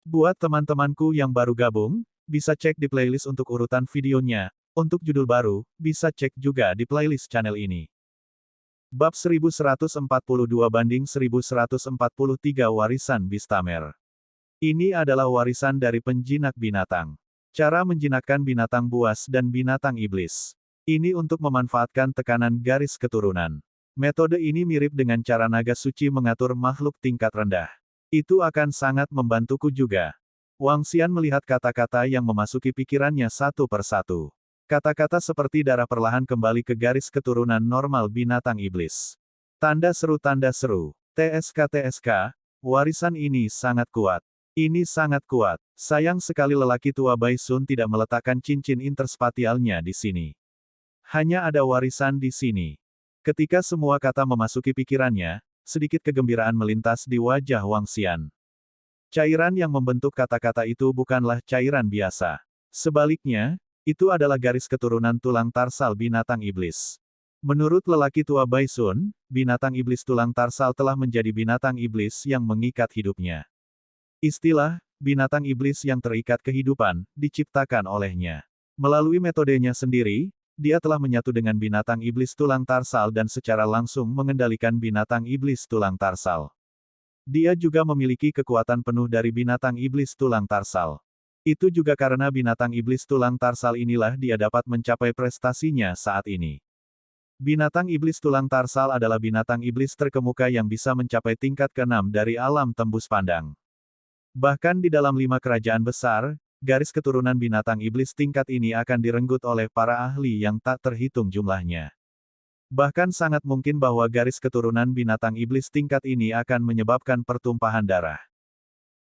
Buat teman-temanku yang baru gabung, bisa cek di playlist untuk urutan videonya. Untuk judul baru, bisa cek juga di playlist channel ini. Bab 1142 banding 1143 Warisan Bistamer. Ini adalah warisan dari penjinak binatang. Cara menjinakkan binatang buas dan binatang iblis. Ini untuk memanfaatkan tekanan garis keturunan. Metode ini mirip dengan cara naga suci mengatur makhluk tingkat rendah. Itu akan sangat membantuku juga. Wang Xian melihat kata-kata yang memasuki pikirannya satu persatu. Kata-kata seperti darah perlahan kembali ke garis keturunan normal binatang iblis. Tanda seru, TSK, warisan ini sangat kuat. Ini sangat kuat. Sayang sekali lelaki tua Bai Sun tidak meletakkan cincin interspatialnya di sini. Hanya ada warisan di sini. Ketika semua kata memasuki pikirannya, sedikit kegembiraan melintas di wajah Wang Xian. Cairan yang membentuk kata-kata itu bukanlah cairan biasa. Sebaliknya, itu adalah garis keturunan tulang tarsal binatang iblis. Menurut lelaki tua Bai Sun, binatang iblis tulang tarsal telah menjadi binatang iblis yang mengikat hidupnya. Istilah, binatang iblis yang terikat kehidupan, diciptakan olehnya. Melalui metodenya sendiri, dia telah menyatu dengan binatang iblis tulang tarsal dan secara langsung mengendalikan binatang iblis tulang tarsal. Dia juga memiliki kekuatan penuh dari binatang iblis tulang tarsal. Itu juga karena binatang iblis tulang tarsal inilah dia dapat mencapai prestasinya saat ini. Binatang iblis tulang tarsal adalah binatang iblis terkemuka yang bisa mencapai tingkat ke-6 dari alam tembus pandang. Bahkan di dalam 5 kerajaan besar, garis keturunan binatang iblis tingkat ini akan direnggut oleh para ahli yang tak terhitung jumlahnya. Bahkan sangat mungkin bahwa garis keturunan binatang iblis tingkat ini akan menyebabkan pertumpahan darah.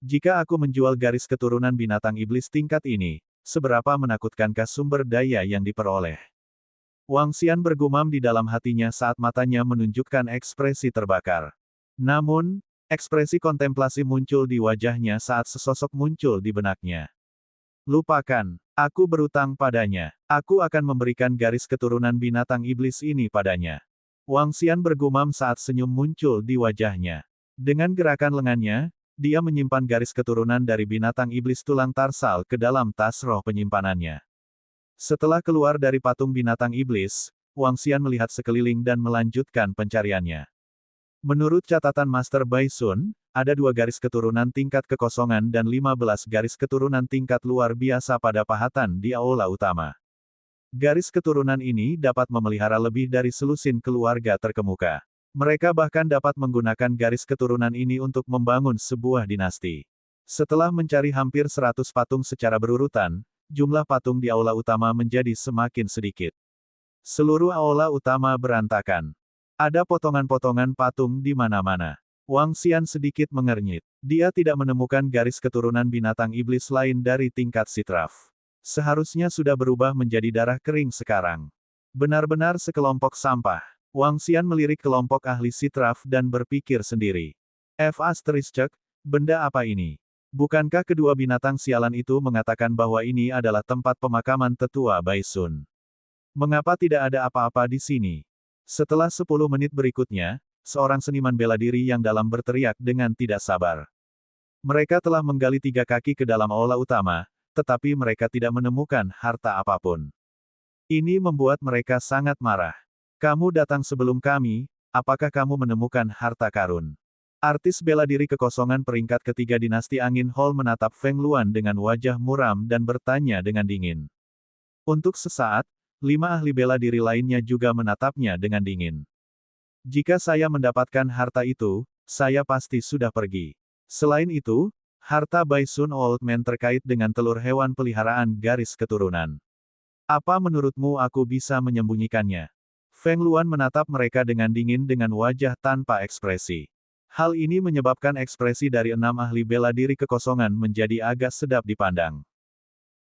Jika aku menjual garis keturunan binatang iblis tingkat ini, seberapa menakutkankah sumber daya yang diperoleh? Wang Xian bergumam di dalam hatinya saat matanya menunjukkan ekspresi terbakar. Namun, ekspresi kontemplasi muncul di wajahnya saat sesosok muncul di benaknya. Lupakan, aku berutang padanya. Aku akan memberikan garis keturunan binatang iblis ini padanya. Wang Xian bergumam saat senyum muncul di wajahnya. Dengan gerakan lengannya, dia menyimpan garis keturunan dari binatang iblis tulang tarsal ke dalam tas roh penyimpanannya. Setelah keluar dari patung binatang iblis, Wang Xian melihat sekeliling dan melanjutkan pencariannya. Menurut catatan Master Bai Sun, ada 2 garis keturunan tingkat kekosongan dan 15 garis keturunan tingkat luar biasa pada pahatan di aula utama. Garis keturunan ini dapat memelihara lebih dari selusin keluarga terkemuka. Mereka bahkan dapat menggunakan garis keturunan ini untuk membangun sebuah dinasti. Setelah mencari hampir 100 patung secara berurutan, jumlah patung di aula utama menjadi semakin sedikit. Seluruh aula utama berantakan. Ada potongan-potongan patung di mana-mana. Wang Xian sedikit mengernyit. Dia tidak menemukan garis keturunan binatang iblis lain dari tingkat sitraf. Seharusnya sudah berubah menjadi darah kering sekarang. Benar-benar sekelompok sampah. Wang Xian melirik kelompok ahli sitraf dan berpikir sendiri. Benda apa ini? Bukankah kedua binatang sialan itu mengatakan bahwa ini adalah tempat pemakaman tetua Bai Sun? Mengapa tidak ada apa-apa di sini? Setelah 10 menit berikutnya, seorang seniman bela diri yang dalam berteriak dengan tidak sabar. Mereka telah menggali 3 kaki ke dalam aula utama, tetapi mereka tidak menemukan harta apapun. Ini membuat mereka sangat marah. Kamu datang sebelum kami, apakah kamu menemukan harta karun? Artis bela diri kekosongan peringkat ketiga dinasti angin Hall menatap Feng Luan dengan wajah muram dan bertanya dengan dingin. Untuk sesaat, 5 ahli bela diri lainnya juga menatapnya dengan dingin. Jika saya mendapatkan harta itu, saya pasti sudah pergi. Selain itu, harta Bai Sun Old Man terkait dengan telur hewan peliharaan garis keturunan. Apa menurutmu aku bisa menyembunyikannya? Feng Luan menatap mereka dengan dingin dengan wajah tanpa ekspresi. Hal ini menyebabkan ekspresi dari 6 ahli bela diri kekosongan menjadi agak sedap dipandang.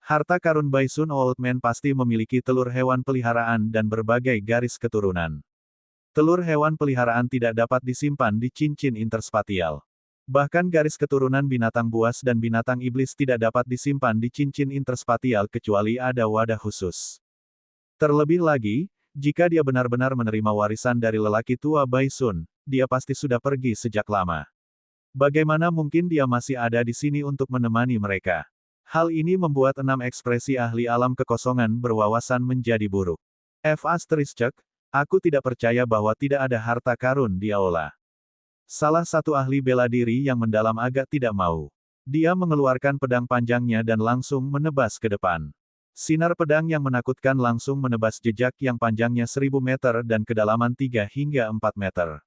Harta karun Bai Sun Old Man pasti memiliki telur hewan peliharaan dan berbagai garis keturunan. Telur hewan peliharaan tidak dapat disimpan di cincin interspatial. Bahkan garis keturunan binatang buas dan binatang iblis tidak dapat disimpan di cincin interspatial kecuali ada wadah khusus. Terlebih lagi, jika dia benar-benar menerima warisan dari lelaki tua Bai Sun, dia pasti sudah pergi sejak lama. Bagaimana mungkin dia masih ada di sini untuk menemani mereka? Hal ini membuat 6 ekspresi ahli alam kekosongan berwawasan menjadi buruk. Aku tidak percaya bahwa tidak ada harta karun di aula. Salah satu ahli bela diri yang mendalam agak tidak mau. Dia mengeluarkan pedang panjangnya dan langsung menebas ke depan. Sinar pedang yang menakutkan langsung menebas jejak yang panjangnya 1000 meter dan kedalaman 3 hingga 4 meter.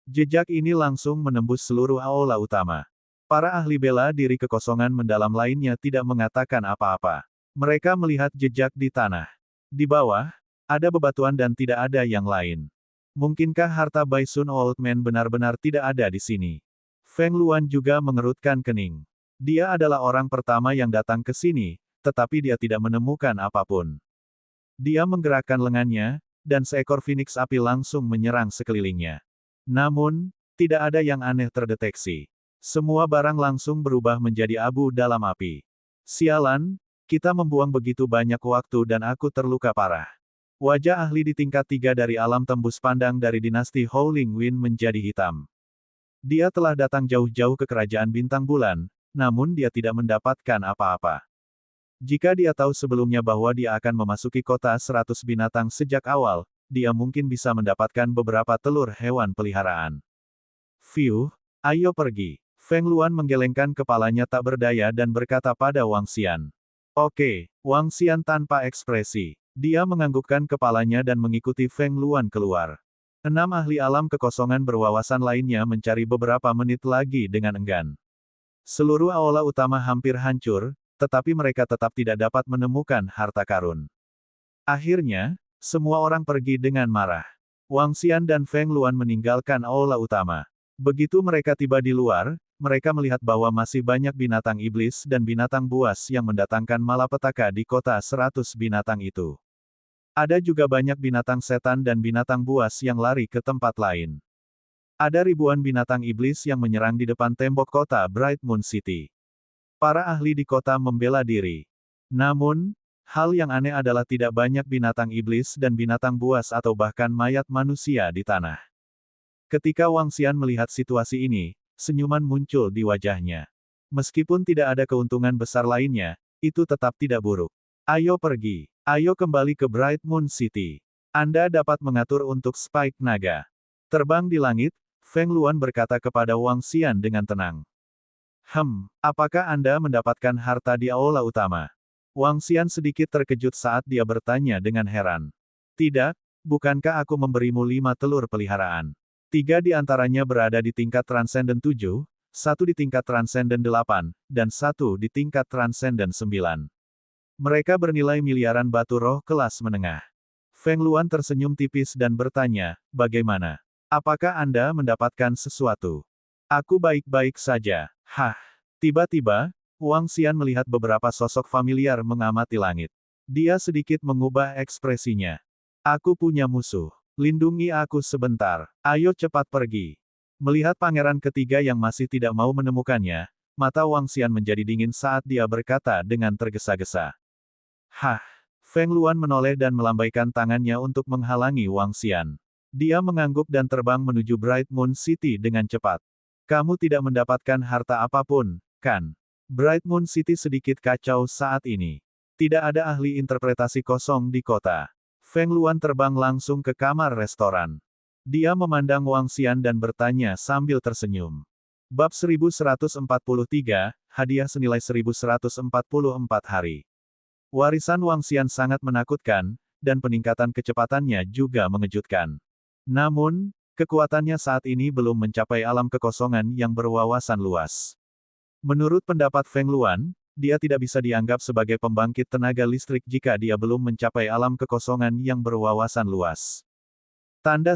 Jejak ini langsung menembus seluruh aula utama. Para ahli bela diri kekosongan mendalam lainnya tidak mengatakan apa-apa. Mereka melihat jejak di tanah. Di bawah, ada bebatuan dan tidak ada yang lain. Mungkinkah harta Baisun Old Man benar-benar tidak ada di sini? Feng Luan juga mengerutkan kening. Dia adalah orang pertama yang datang ke sini, tetapi dia tidak menemukan apapun. Dia menggerakkan lengannya, dan seekor phoenix api langsung menyerang sekelilingnya. Namun, tidak ada yang aneh terdeteksi. Semua barang langsung berubah menjadi abu dalam api. Sialan, kita membuang begitu banyak waktu dan aku terluka parah. Wajah ahli di tingkat 3 dari alam tembus pandang dari dinasti Howling Wind menjadi hitam. Dia telah datang jauh-jauh ke kerajaan bintang bulan, namun dia tidak mendapatkan apa-apa. Jika dia tahu sebelumnya bahwa dia akan memasuki kota 100 binatang sejak awal, dia mungkin bisa mendapatkan beberapa telur hewan peliharaan. Fiuh, ayo pergi. Feng Luan menggelengkan kepalanya tak berdaya dan berkata pada Wang Xian. Oke, Wang Xian tanpa ekspresi. Dia menganggukkan kepalanya dan mengikuti Feng Luan keluar. 6 ahli alam kekosongan berwawasan lainnya mencari beberapa menit lagi dengan enggan. Seluruh aula utama hampir hancur, tetapi mereka tetap tidak dapat menemukan harta karun. Akhirnya, semua orang pergi dengan marah. Wang Xian dan Feng Luan meninggalkan aula utama. Begitu mereka tiba di luar, mereka melihat bahwa masih banyak binatang iblis dan binatang buas yang mendatangkan malapetaka di kota 100 binatang itu. Ada juga banyak binatang setan dan binatang buas yang lari ke tempat lain. Ada ribuan binatang iblis yang menyerang di depan tembok kota Bright Moon City. Para ahli di kota membela diri. Namun, hal yang aneh adalah tidak banyak binatang iblis dan binatang buas atau bahkan mayat manusia di tanah. Ketika Wang Xian melihat situasi ini, senyuman muncul di wajahnya. Meskipun tidak ada keuntungan besar lainnya, itu tetap tidak buruk. Ayo pergi. Ayo kembali ke Bright Moon City. Anda dapat mengatur untuk Spike Naga. Terbang di langit, Feng Luan berkata kepada Wang Xian dengan tenang. Apakah Anda mendapatkan harta di aula utama? Wang Xian sedikit terkejut saat dia bertanya dengan heran. Tidak, bukankah aku memberimu 5 telur peliharaan? 3 di antaranya berada di tingkat Transcendent 7, 1 di tingkat Transcendent 8, dan 1 di tingkat Transcendent 9. Mereka bernilai miliaran batu roh kelas menengah. Feng Luan tersenyum tipis dan bertanya, bagaimana? Apakah Anda mendapatkan sesuatu? Aku baik-baik saja. Tiba-tiba, Wang Xian melihat beberapa sosok familiar mengamati langit. Dia sedikit mengubah ekspresinya. Aku punya musuh. Lindungi aku sebentar. Ayo cepat pergi. Melihat pangeran ketiga yang masih tidak mau menemukannya, mata Wang Xian menjadi dingin saat dia berkata dengan tergesa-gesa. Feng Luan menoleh dan melambaikan tangannya untuk menghalangi Wang Xian. Dia mengangguk dan terbang menuju Bright Moon City dengan cepat. Kamu tidak mendapatkan harta apapun, kan? Bright Moon City sedikit kacau saat ini. Tidak ada ahli interpretasi kosong di kota. Feng Luan terbang langsung ke kamar restoran. Dia memandang Wang Xian dan bertanya sambil tersenyum. Bab 1143, hadiah senilai 1144 hari. Warisan Wang Xian sangat menakutkan, dan peningkatan kecepatannya juga mengejutkan. Namun, kekuatannya saat ini belum mencapai alam kekosongan yang berwawasan luas. Menurut pendapat Feng Luan, dia tidak bisa dianggap sebagai pembangkit tenaga listrik jika dia belum mencapai alam kekosongan yang berwawasan luas. Tanda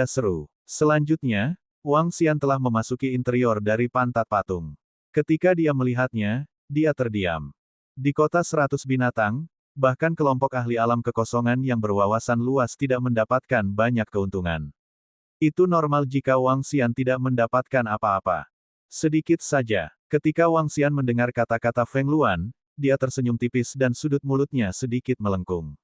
seru. Selanjutnya, Wang Xian telah memasuki interior dari pantat patung. Ketika dia melihatnya, dia terdiam. Di kota 100 binatang, bahkan kelompok ahli alam kekosongan yang berwawasan luas tidak mendapatkan banyak keuntungan. Itu normal jika Wang Xian tidak mendapatkan apa-apa. Sedikit saja, ketika Wang Xian mendengar kata-kata Feng Luan, dia tersenyum tipis dan sudut mulutnya sedikit melengkung.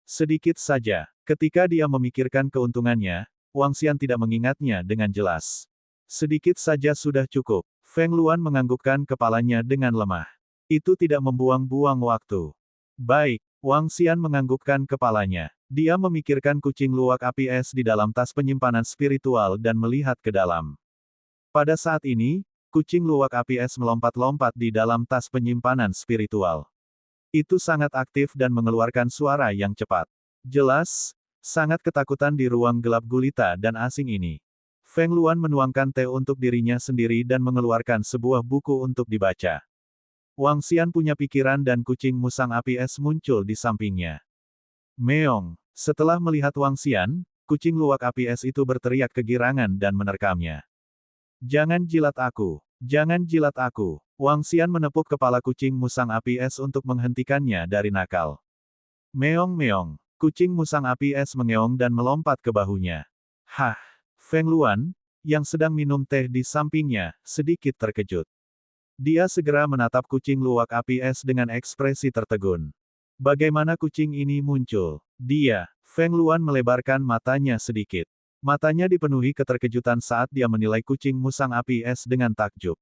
Sedikit saja, ketika dia memikirkan keuntungannya, Wang Xian tidak mengingatnya dengan jelas. Sedikit saja sudah cukup. Feng Luan menganggukkan kepalanya dengan lemah. Itu tidak membuang-buang waktu. Baik, Wang Xian menganggukkan kepalanya. Dia memikirkan kucing luwak api es di dalam tas penyimpanan spiritual dan melihat ke dalam. Pada saat ini, kucing luwak api es melompat-lompat di dalam tas penyimpanan spiritual. Itu sangat aktif dan mengeluarkan suara yang cepat. Jelas, sangat ketakutan di ruang gelap gulita dan asing ini. Feng Luan menuangkan teh untuk dirinya sendiri dan mengeluarkan sebuah buku untuk dibaca. Wang Xian punya pikiran dan kucing musang api es muncul di sampingnya. Meong. Setelah melihat Wang Xian, kucing luwak api es itu berteriak kegirangan dan menerkamnya. Jangan jilat aku. Jangan jilat aku. Wang Xian menepuk kepala kucing musang api es untuk menghentikannya dari nakal. Meong-meong. Kucing musang api es mengeong dan melompat ke bahunya. Hah! Feng Luan, yang sedang minum teh di sampingnya, sedikit terkejut. Dia segera menatap kucing luwak api es dengan ekspresi tertegun. Bagaimana kucing ini muncul? Dia, Feng Luan melebarkan matanya sedikit. Matanya dipenuhi keterkejutan saat dia menilai kucing musang api es dengan takjub.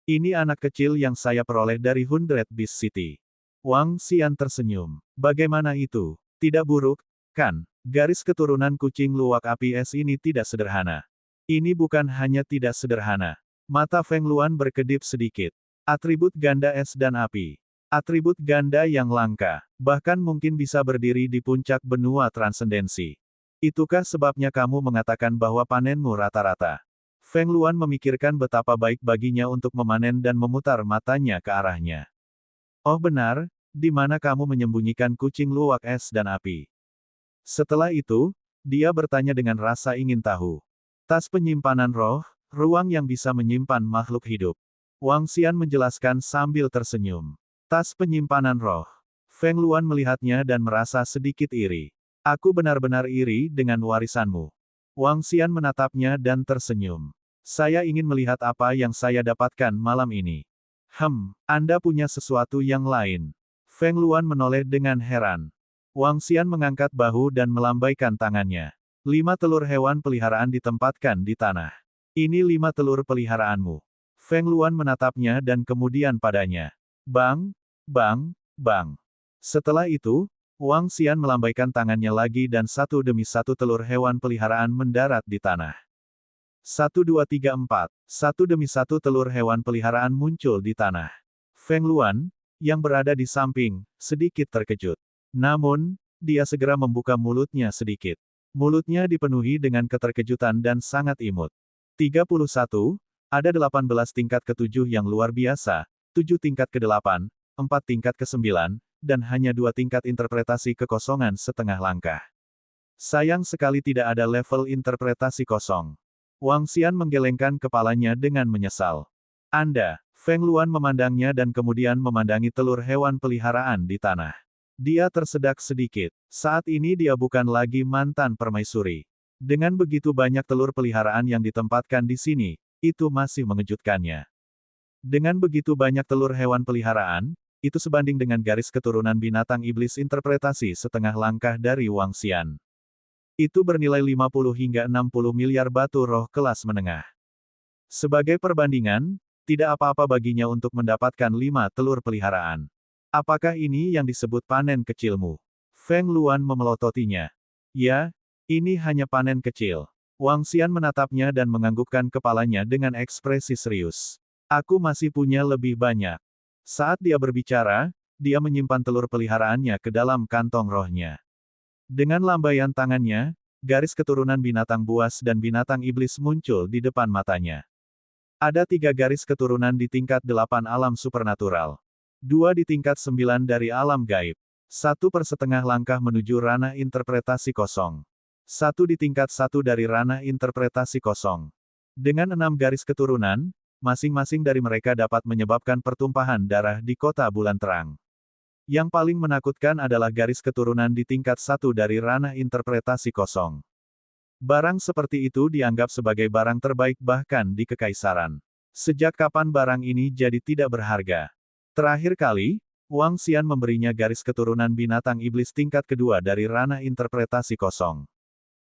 Ini anak kecil yang saya peroleh dari 100 Beast City. Wang Xian tersenyum. Bagaimana itu? Tidak buruk, kan? Garis keturunan kucing luwak api es ini tidak sederhana. Ini bukan hanya tidak sederhana. Mata Feng Luan berkedip sedikit. Atribut ganda es dan api. Atribut ganda yang langka. Bahkan mungkin bisa berdiri di puncak benua transendensi. Itukah sebabnya kamu mengatakan bahwa panenmu rata-rata? Feng Luan memikirkan betapa baik baginya untuk memanen dan memutar matanya ke arahnya. Oh benar, di mana kamu menyembunyikan kucing luwak es dan api? Setelah itu, dia bertanya dengan rasa ingin tahu. Tas penyimpanan roh, ruang yang bisa menyimpan makhluk hidup. Wang Xian menjelaskan sambil tersenyum. Tas penyimpanan roh. Feng Luan melihatnya dan merasa sedikit iri. Aku benar-benar iri dengan warisanmu. Wang Xian menatapnya dan tersenyum. Saya ingin melihat apa yang saya dapatkan malam ini. Anda punya sesuatu yang lain. Feng Luan menoleh dengan heran. Wang Xian mengangkat bahu dan melambaikan tangannya. 5 telur hewan peliharaan ditempatkan di tanah. Ini 5 telur peliharaanmu. Feng Luan menatapnya dan kemudian padanya. Bang, bang, bang. Setelah itu, Wang Xian melambaikan tangannya lagi dan satu demi satu telur hewan peliharaan mendarat di tanah. 1 2 3 4. Satu demi satu telur hewan peliharaan muncul di tanah. Feng Luan, yang berada di samping, sedikit terkejut. Namun, dia segera membuka mulutnya sedikit. Mulutnya dipenuhi dengan keterkejutan dan sangat imut. 31, ada 18 tingkat ke-7 yang luar biasa, 7 tingkat ke-8, 4 tingkat ke-9, dan hanya 2 tingkat interpretasi kekosongan setengah langkah. Sayang sekali tidak ada level interpretasi kosong. Wang Xian menggelengkan kepalanya dengan menyesal. Anda, Feng Luan memandangnya dan kemudian memandangi telur hewan peliharaan di tanah. Dia tersedak sedikit. Saat ini dia bukan lagi mantan permaisuri. Dengan begitu banyak telur peliharaan yang ditempatkan di sini, itu masih mengejutkannya. Dengan begitu banyak telur hewan peliharaan, itu sebanding dengan garis keturunan binatang iblis interpretasi setengah langkah dari Wang Xian. Itu bernilai 50 hingga 60 miliar batu roh kelas menengah. Sebagai perbandingan, tidak apa-apa baginya untuk mendapatkan 5 telur peliharaan. Apakah ini yang disebut panen kecilmu? Feng Luan memelototinya. Ya, ini hanya panen kecil. Wang Xian menatapnya dan menganggukkan kepalanya dengan ekspresi serius. Aku masih punya lebih banyak. Saat dia berbicara, dia menyimpan telur peliharaannya ke dalam kantong rohnya. Dengan lambaian tangannya, garis keturunan binatang buas dan binatang iblis muncul di depan matanya. Ada 3 garis keturunan di tingkat 8 alam supernatural. 2 di tingkat 9 dari alam gaib. 1 per setengah langkah menuju ranah interpretasi kosong. 1 di tingkat 1 dari ranah interpretasi kosong. Dengan 6 garis keturunan, masing-masing dari mereka dapat menyebabkan pertumpahan darah di kota bulan terang. Yang paling menakutkan adalah garis keturunan di tingkat 1 dari ranah interpretasi kosong. Barang seperti itu dianggap sebagai barang terbaik bahkan di kekaisaran. Sejak kapan barang ini jadi tidak berharga? Terakhir kali, Wang Xian memberinya garis keturunan binatang iblis tingkat kedua dari ranah interpretasi kosong.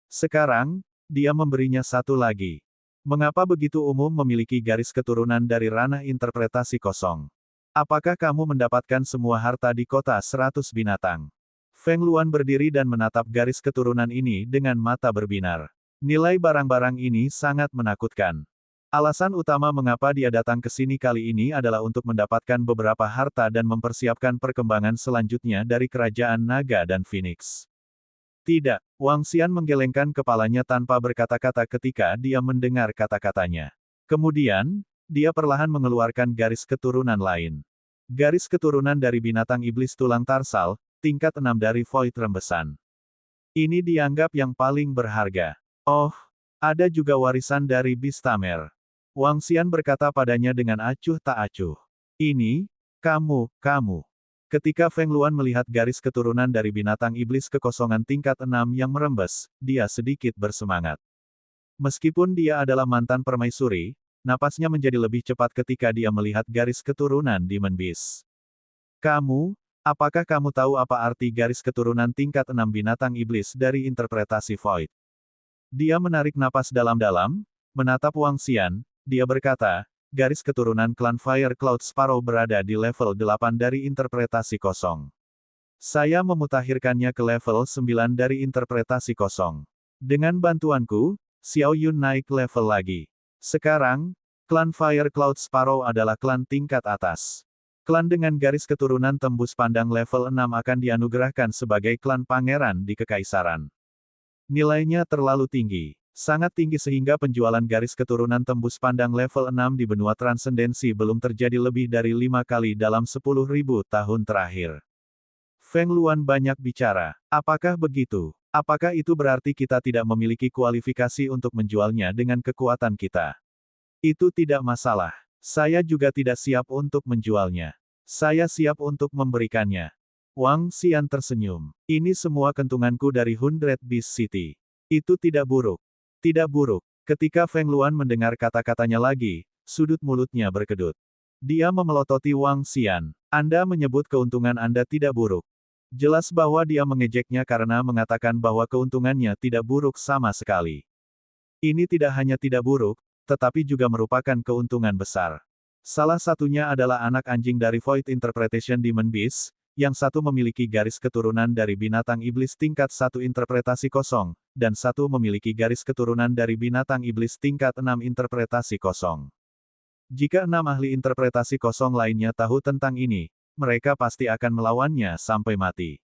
Sekarang, dia memberinya satu lagi. Mengapa begitu umum memiliki garis keturunan dari ranah interpretasi kosong? Apakah kamu mendapatkan semua harta di kota 100 binatang? Feng Luan berdiri dan menatap garis keturunan ini dengan mata berbinar. Nilai barang-barang ini sangat menakutkan. Alasan utama mengapa dia datang ke sini kali ini adalah untuk mendapatkan beberapa harta dan mempersiapkan perkembangan selanjutnya dari Kerajaan Naga dan Phoenix. Tidak, Wang Xian menggelengkan kepalanya tanpa berkata-kata ketika dia mendengar kata-katanya. Kemudian, dia perlahan mengeluarkan garis keturunan lain. Garis keturunan dari binatang iblis tulang tarsal, tingkat 6 dari Void Rembesan. Ini dianggap yang paling berharga. Oh, ada juga warisan dari Bistamer. Wang Xian berkata padanya dengan acuh tak acuh. Ini, kamu. Ketika Feng Luan melihat garis keturunan dari binatang iblis kekosongan tingkat 6 yang merembes, dia sedikit bersemangat. Meskipun dia adalah mantan permaisuri, napasnya menjadi lebih cepat ketika dia melihat garis keturunan Demon Beast. Apakah kamu tahu apa arti garis keturunan tingkat 6 binatang iblis dari interpretasi Void? Dia menarik napas dalam-dalam, menatap Wang Xian. Dia berkata, garis keturunan klan Fire Cloud Sparrow berada di level 8 dari interpretasi kosong. Saya memutakhirkannya ke level 9 dari interpretasi kosong. Dengan bantuanku, Xiao Yun naik level lagi. Sekarang, klan Fire Cloud Sparrow adalah klan tingkat atas. Klan dengan garis keturunan tembus pandang level 6 akan dianugerahkan sebagai klan pangeran di Kekaisaran. Nilainya terlalu tinggi. Sangat tinggi sehingga penjualan garis keturunan tembus pandang level 6 di benua transendensi belum terjadi lebih dari 5 kali dalam 10.000 tahun terakhir. Feng Luan banyak bicara. Apakah begitu? Apakah itu berarti kita tidak memiliki kualifikasi untuk menjualnya dengan kekuatan kita? Itu tidak masalah. Saya juga tidak siap untuk menjualnya. Saya siap untuk memberikannya. Wang Xian tersenyum. Ini semua kentunganku dari 100 Beast City. Itu tidak buruk. Tidak buruk. Ketika Feng Luan mendengar kata-katanya lagi, sudut mulutnya berkedut. Dia memelototi Wang Xian. Anda menyebut keuntungan Anda tidak buruk. Jelas bahwa dia mengejeknya karena mengatakan bahwa keuntungannya tidak buruk sama sekali. Ini tidak hanya tidak buruk, tetapi juga merupakan keuntungan besar. Salah satunya adalah anak anjing dari Void Interpretation Demon Beast, yang satu memiliki garis keturunan dari binatang iblis tingkat 1 interpretasi kosong, dan satu memiliki garis keturunan dari binatang iblis tingkat 6 interpretasi kosong. Jika 6 ahli interpretasi kosong lainnya tahu tentang ini, mereka pasti akan melawannya sampai mati.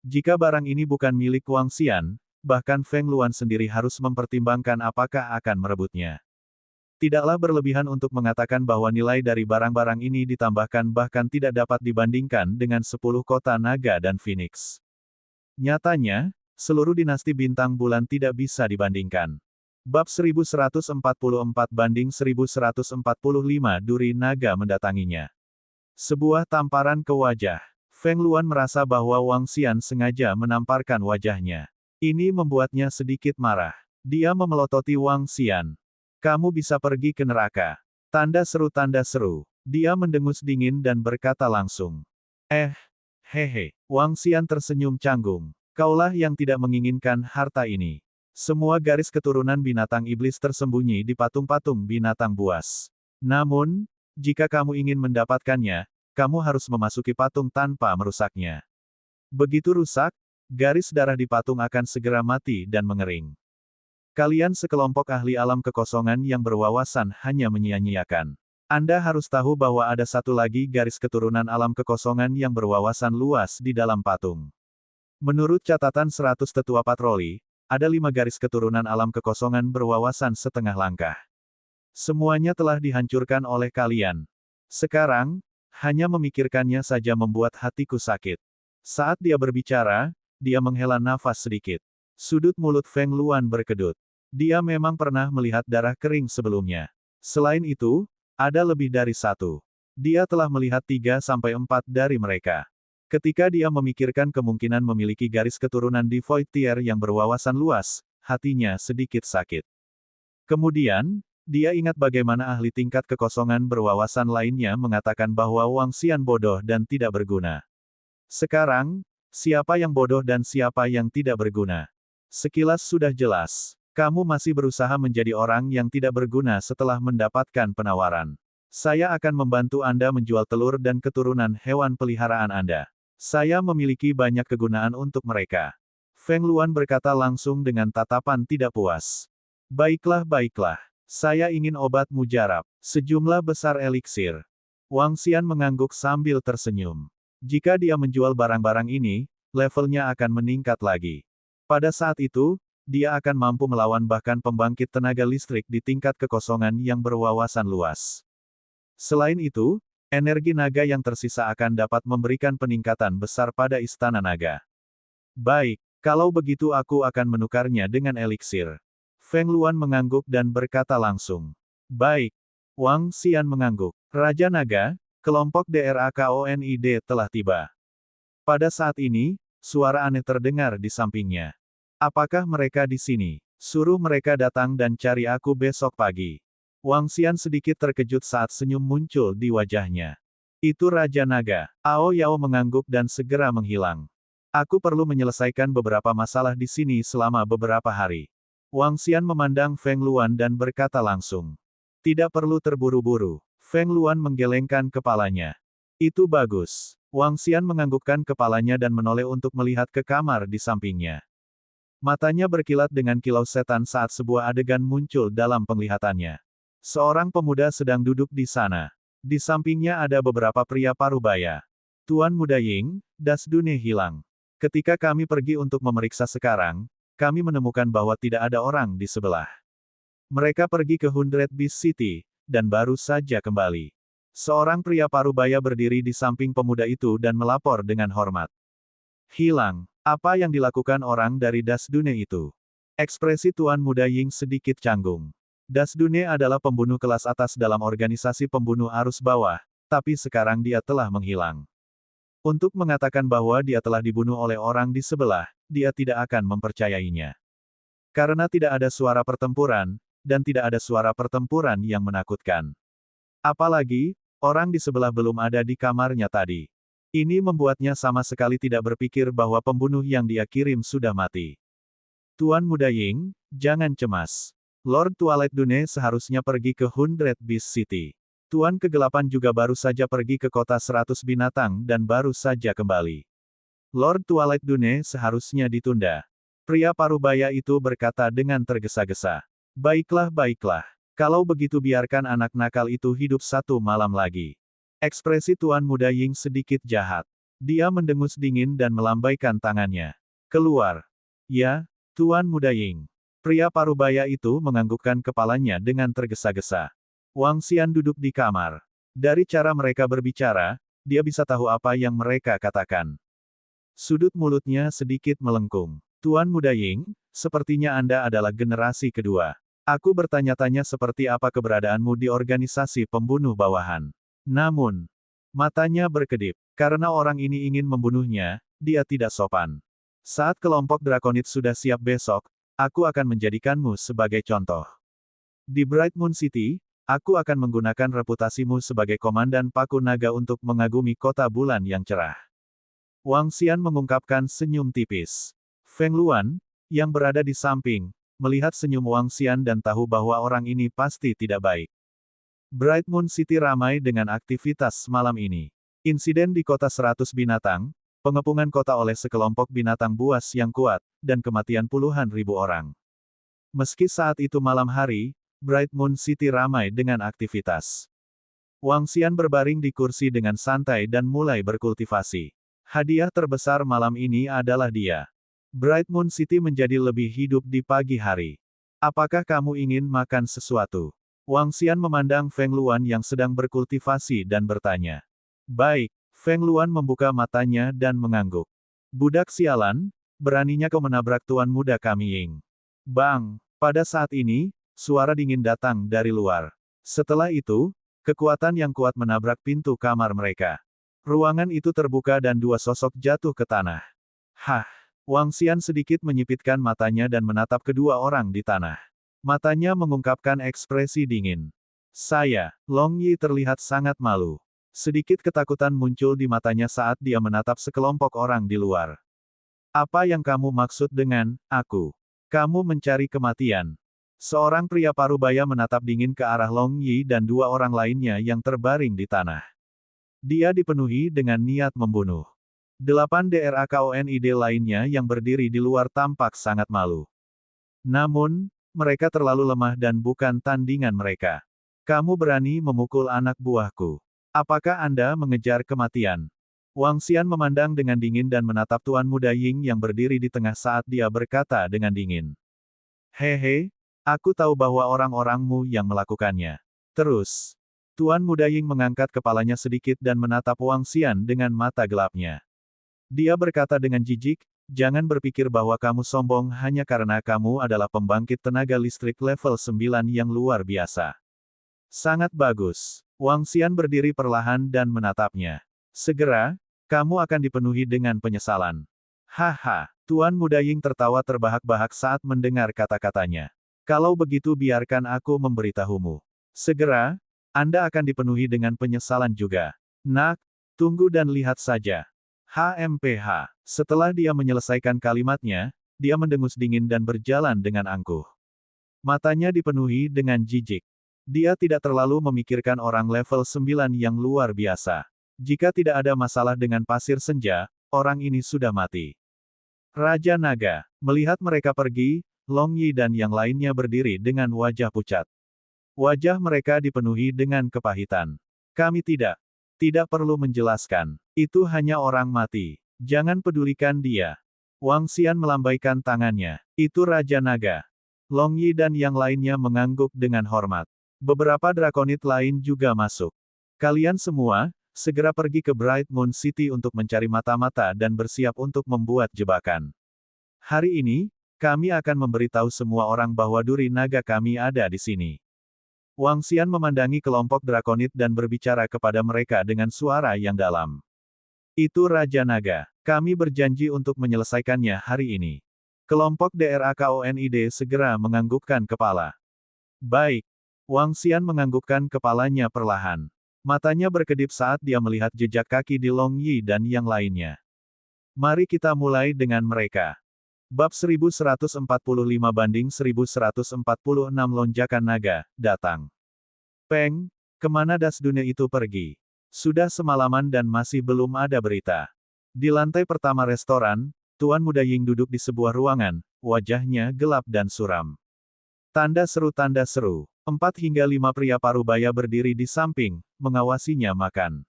Jika barang ini bukan milik Wang Xian, bahkan Feng Luan sendiri harus mempertimbangkan apakah akan merebutnya. Tidaklah berlebihan untuk mengatakan bahwa nilai dari barang-barang ini ditambahkan bahkan tidak dapat dibandingkan dengan 10 kota naga dan Phoenix. Nyatanya, seluruh dinasti bintang bulan tidak bisa dibandingkan. Bab 1144 banding 1145 duri naga mendatanginya. Sebuah tamparan ke wajah. Feng Luan merasa bahwa Wang Xian sengaja menamparkan wajahnya. Ini membuatnya sedikit marah. Dia memelototi Wang Xian. Kamu bisa pergi ke neraka. Tanda seru. Dia mendengus dingin dan berkata langsung. Hehe. Wang Xian tersenyum canggung. Kaulah yang tidak menginginkan harta ini. Semua garis keturunan binatang iblis tersembunyi di patung-patung binatang buas. Namun, jika kamu ingin mendapatkannya, kamu harus memasuki patung tanpa merusaknya. Begitu rusak, garis darah di patung akan segera mati dan mengering. Kalian sekelompok ahli alam kekosongan yang berwawasan hanya menyia-nyiakan. Anda harus tahu bahwa ada satu lagi garis keturunan alam kekosongan yang berwawasan luas di dalam patung. Menurut catatan 100 tetua patroli, ada 5 garis keturunan alam kekosongan berwawasan setengah langkah. Semuanya telah dihancurkan oleh kalian. Sekarang, hanya memikirkannya saja membuat hatiku sakit. Saat dia berbicara, dia menghela nafas sedikit. Sudut mulut Feng Luan berkedut. Dia memang pernah melihat darah kering sebelumnya. Selain itu, ada lebih dari satu. Dia telah melihat 3-4 dari mereka. Ketika dia memikirkan kemungkinan memiliki garis keturunan di Void Tier yang berwawasan luas, hatinya sedikit sakit. Kemudian, dia ingat bagaimana ahli tingkat kekosongan berwawasan lainnya mengatakan bahwa Wang Xian bodoh dan tidak berguna. Sekarang, siapa yang bodoh dan siapa yang tidak berguna? Sekilas sudah jelas. Kamu masih berusaha menjadi orang yang tidak berguna setelah mendapatkan penawaran. Saya akan membantu Anda menjual telur dan keturunan hewan peliharaan Anda. Saya memiliki banyak kegunaan untuk mereka. Feng Luan berkata langsung dengan tatapan tidak puas. Baiklah, baiklah. Saya ingin obat mujarab. Sejumlah besar eliksir. Wang Xian mengangguk sambil tersenyum. Jika dia menjual barang-barang ini, levelnya akan meningkat lagi. Pada saat itu, dia akan mampu melawan bahkan pembangkit tenaga listrik di tingkat kekosongan yang berwawasan luas. Selain itu, energi naga yang tersisa akan dapat memberikan peningkatan besar pada Istana Naga. Baik, kalau begitu aku akan menukarnya dengan eliksir. Feng Luan mengangguk dan berkata langsung. Baik. Wang Xian mengangguk. Raja Naga, kelompok DRAKONID telah tiba. Pada saat ini, suara aneh terdengar di sampingnya. Apakah mereka di sini? Suruh mereka datang dan cari aku besok pagi. Wang Xian sedikit terkejut saat senyum muncul di wajahnya. Itu Raja Naga. Ao Yao mengangguk dan segera menghilang. Aku perlu menyelesaikan beberapa masalah di sini selama beberapa hari. Wang Xian memandang Feng Luan dan berkata langsung. Tidak perlu terburu-buru. Feng Luan menggelengkan kepalanya. Itu bagus. Wang Xian menganggukkan kepalanya dan menoleh untuk melihat ke kamar di sampingnya. Matanya berkilat dengan kilau setan saat sebuah adegan muncul dalam penglihatannya. Seorang pemuda sedang duduk di sana. Di sampingnya ada beberapa pria parubaya. Tuan Muda Ying, Das Dune hilang. Ketika kami pergi untuk memeriksa sekarang, kami menemukan bahwa tidak ada orang di sebelah. Mereka pergi ke Hundred Beast City, dan baru saja kembali. Seorang pria parubaya berdiri di samping pemuda itu dan melapor dengan hormat. Hilang. Apa yang dilakukan orang dari Das Dune itu? Ekspresi Tuan Muda Ying sedikit canggung. Das Dune adalah pembunuh kelas atas dalam organisasi pembunuh arus bawah, tapi sekarang dia telah menghilang. Untuk mengatakan bahwa dia telah dibunuh oleh orang di sebelah, dia tidak akan mempercayainya. Karena tidak ada suara pertempuran, dan tidak ada suara pertempuran yang menakutkan. Apalagi, orang di sebelah belum ada di kamarnya tadi. Ini membuatnya sama sekali tidak berpikir bahwa pembunuh yang dia kirim sudah mati. Tuan Muda Ying, jangan cemas. Lord Twilight Dune seharusnya pergi ke Hundred Beast City. Tuan Kegelapan juga baru saja pergi ke kota 100 binatang dan baru saja kembali. Lord Twilight Dune seharusnya ditunda. Pria parubaya itu berkata dengan tergesa-gesa. Baiklah, baiklah. Kalau begitu biarkan anak nakal itu hidup satu malam lagi. Ekspresi Tuan Muda Ying sedikit jahat. Dia mendengus dingin dan melambaikan tangannya. Keluar. Ya, Tuan Muda Ying. Pria parubaya itu menganggukkan kepalanya dengan tergesa-gesa. Wang Xian duduk di kamar. Dari cara mereka berbicara, dia bisa tahu apa yang mereka katakan. Sudut mulutnya sedikit melengkung. Tuan Muda Ying, sepertinya Anda adalah generasi kedua. Aku bertanya-tanya seperti apa keberadaanmu di organisasi pembunuh bawahan. Namun, matanya berkedip. Karena orang ini ingin membunuhnya, dia tidak sopan. Saat kelompok Drakonid sudah siap besok, aku akan menjadikanmu sebagai contoh. Di Bright Moon City, aku akan menggunakan reputasimu sebagai komandan Paku Naga untuk mengagumi kota bulan yang cerah. Wang Xian mengungkapkan senyum tipis. Feng Luan, yang berada di samping, melihat senyum Wang Xian dan tahu bahwa orang ini pasti tidak baik. Bright Moon City ramai dengan aktivitas malam ini. Insiden di kota 100 binatang, pengepungan kota oleh sekelompok binatang buas yang kuat, dan kematian puluhan ribu orang. Meski saat itu malam hari, Bright Moon City ramai dengan aktivitas. Wang Xian berbaring di kursi dengan santai dan mulai berkultivasi. Hadiah terbesar malam ini adalah dia. Bright Moon City menjadi lebih hidup di pagi hari. Apakah kamu ingin makan sesuatu? Wang Xian memandang Feng Luan yang sedang berkultivasi dan bertanya. Baik. Feng Luan membuka matanya dan mengangguk. Budak sialan, beraninya kau menabrak Tuan Muda kami Ying. Bang! Pada saat ini, suara dingin datang dari luar. Setelah itu, kekuatan yang kuat menabrak pintu kamar mereka. Ruangan itu terbuka dan dua sosok jatuh ke tanah. Hah! Wang Xian sedikit menyipitkan matanya dan menatap kedua orang di tanah. Matanya mengungkapkan ekspresi dingin. Saya, Long Yi terlihat sangat malu. Sedikit ketakutan muncul di matanya saat dia menatap sekelompok orang di luar. Apa yang kamu maksud dengan aku? Kamu mencari kematian. Seorang pria parubaya menatap dingin ke arah Long Yi dan dua orang lainnya yang terbaring di tanah. Dia dipenuhi dengan niat membunuh. 8 DRAKONID lainnya yang berdiri di luar tampak sangat malu. Namun, mereka terlalu lemah dan bukan tandingan mereka. Kamu berani memukul anak buahku. Apakah Anda mengejar kematian? Wang Xian memandang dengan dingin dan menatap Tuan Muda Ying yang berdiri di tengah saat dia berkata dengan dingin. Hehe, aku tahu bahwa orang-orangmu yang melakukannya. Terus, Tuan Muda Ying mengangkat kepalanya sedikit dan menatap Wang Xian dengan mata gelapnya. Dia berkata dengan jijik, jangan berpikir bahwa kamu sombong hanya karena kamu adalah pembangkit tenaga listrik level 9 yang luar biasa. Sangat bagus. Wang Xian berdiri perlahan dan menatapnya. Segera, kamu akan dipenuhi dengan penyesalan. Haha, Tuan Muda Ying tertawa terbahak-bahak saat mendengar kata-katanya. Kalau begitu biarkan aku memberitahumu. Segera, Anda akan dipenuhi dengan penyesalan juga. Nak, tunggu dan lihat saja. HMPH. Setelah dia menyelesaikan kalimatnya, dia mendengus dingin dan berjalan dengan angkuh. Matanya dipenuhi dengan jijik. Dia tidak terlalu memikirkan orang level 9 yang luar biasa. Jika tidak ada masalah dengan pasir senja, orang ini sudah mati. Raja Naga. Melihat mereka pergi, Long Yi dan yang lainnya berdiri dengan wajah pucat. Wajah mereka dipenuhi dengan kepahitan. Kami tidak perlu menjelaskan. Itu hanya orang mati. Jangan pedulikan dia. Wang Xian melambaikan tangannya. Itu Raja Naga. Long Yi dan yang lainnya mengangguk dengan hormat. Beberapa drakonit lain juga masuk. Kalian semua, segera pergi ke Bright Moon City untuk mencari mata-mata dan bersiap untuk membuat jebakan. Hari ini, kami akan memberitahu semua orang bahwa duri naga kami ada di sini. Wang Xian memandangi kelompok drakonit dan berbicara kepada mereka dengan suara yang dalam. Itu Raja Naga. Kami berjanji untuk menyelesaikannya hari ini. Kelompok DRAKONID segera menganggukkan kepala. Baik. Wang Xian menganggukkan kepalanya perlahan. Matanya berkedip saat dia melihat jejak kaki di Long Yi dan yang lainnya. Mari kita mulai dengan mereka. Bab 1145 banding 1146 lonjakan naga, datang. Peng, kemana Das Dune itu pergi? Sudah semalaman dan masih belum ada berita. Di lantai pertama restoran, Tuan Muda Ying duduk di sebuah ruangan, wajahnya gelap dan suram. Tanda seru. 4 hingga 5 pria parubaya berdiri di samping, mengawasinya makan.